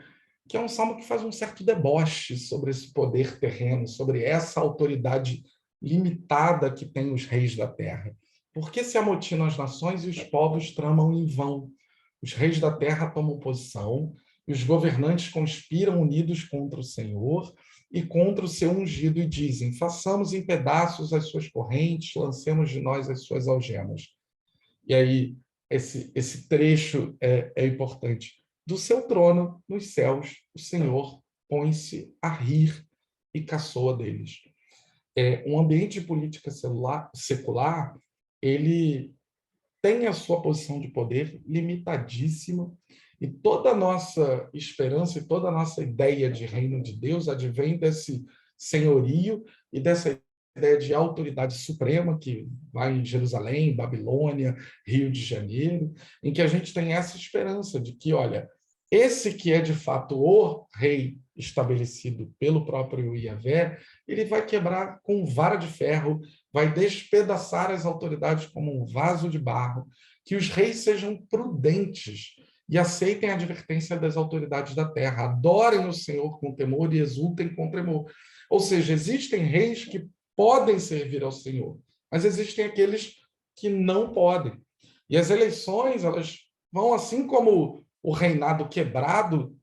A: Que é um salmo que faz um certo deboche sobre esse poder terreno, sobre essa autoridade limitada que tem os reis da terra. Por que se amotinam as nações e os povos tramam em vão? Os reis da terra tomam posição, e os governantes conspiram unidos contra o Senhor e contra o seu ungido e dizem: façamos em pedaços as suas correntes, lancemos de nós as suas algemas. E aí, esse trecho é importante. Do seu trono, nos céus, o Senhor põe-se a rir e caçoa deles. Um ambiente de política secular, ele tem a sua posição de poder limitadíssima, e toda a nossa esperança e toda a nossa ideia de reino de Deus advém desse senhorio e dessa ideia de autoridade suprema que vai em Jerusalém, Babilônia, Rio de Janeiro, em que a gente tem essa esperança de que, olha, esse que é de fato o rei estabelecido pelo próprio Yahvé, ele vai quebrar com vara de ferro, vai despedaçar as autoridades como um vaso de barro, que os reis sejam prudentes e aceitem a advertência das autoridades da terra, adorem o Senhor com temor e exultem com tremor. Ou seja, existem reis que podem servir ao Senhor, mas existem aqueles que não podem. E as eleições, elas vão, assim como o reinado quebrado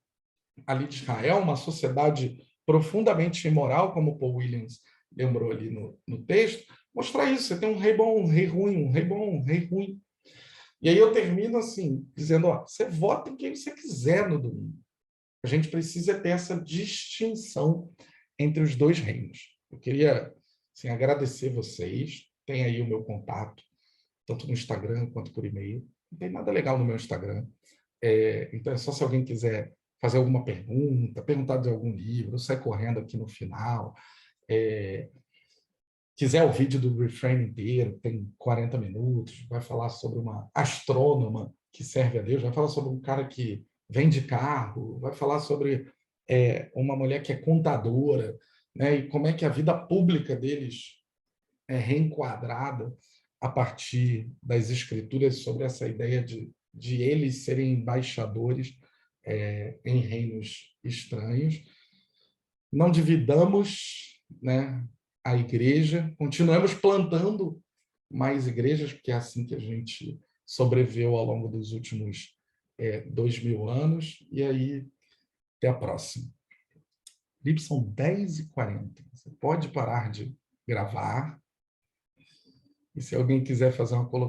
A: ali de Israel, uma sociedade profundamente imoral, como Paul Williams lembrou ali no texto, mostrar isso. Você tem um rei bom, um rei ruim, um rei bom, um rei ruim. E aí eu termino assim, dizendo, você vota em quem você quiser no domingo. A gente precisa ter essa distinção entre os 2 reinos. Eu queria assim, agradecer vocês. Tem aí o meu contato, tanto no Instagram quanto por e-mail. Não tem nada legal no meu Instagram. Então é só se alguém quiser fazer alguma pergunta, perguntar de algum livro, eu saio correndo aqui no final. Quiser o vídeo do Reframe inteiro, tem 40 minutos, vai falar sobre uma astrônoma que serve a Deus, vai falar sobre um cara que vende carro, vai falar sobre uma mulher que é contadora, né, e como é que a vida pública deles é reenquadrada a partir das escrituras sobre essa ideia de eles serem embaixadores em reinos estranhos. Não dividamos, né, a igreja, continuamos plantando mais igrejas, porque é assim que a gente sobreviveu ao longo dos últimos 2000 anos, e aí, até a próxima. Felipe, são 10h40. Você pode parar de gravar, e se alguém quiser fazer uma colocação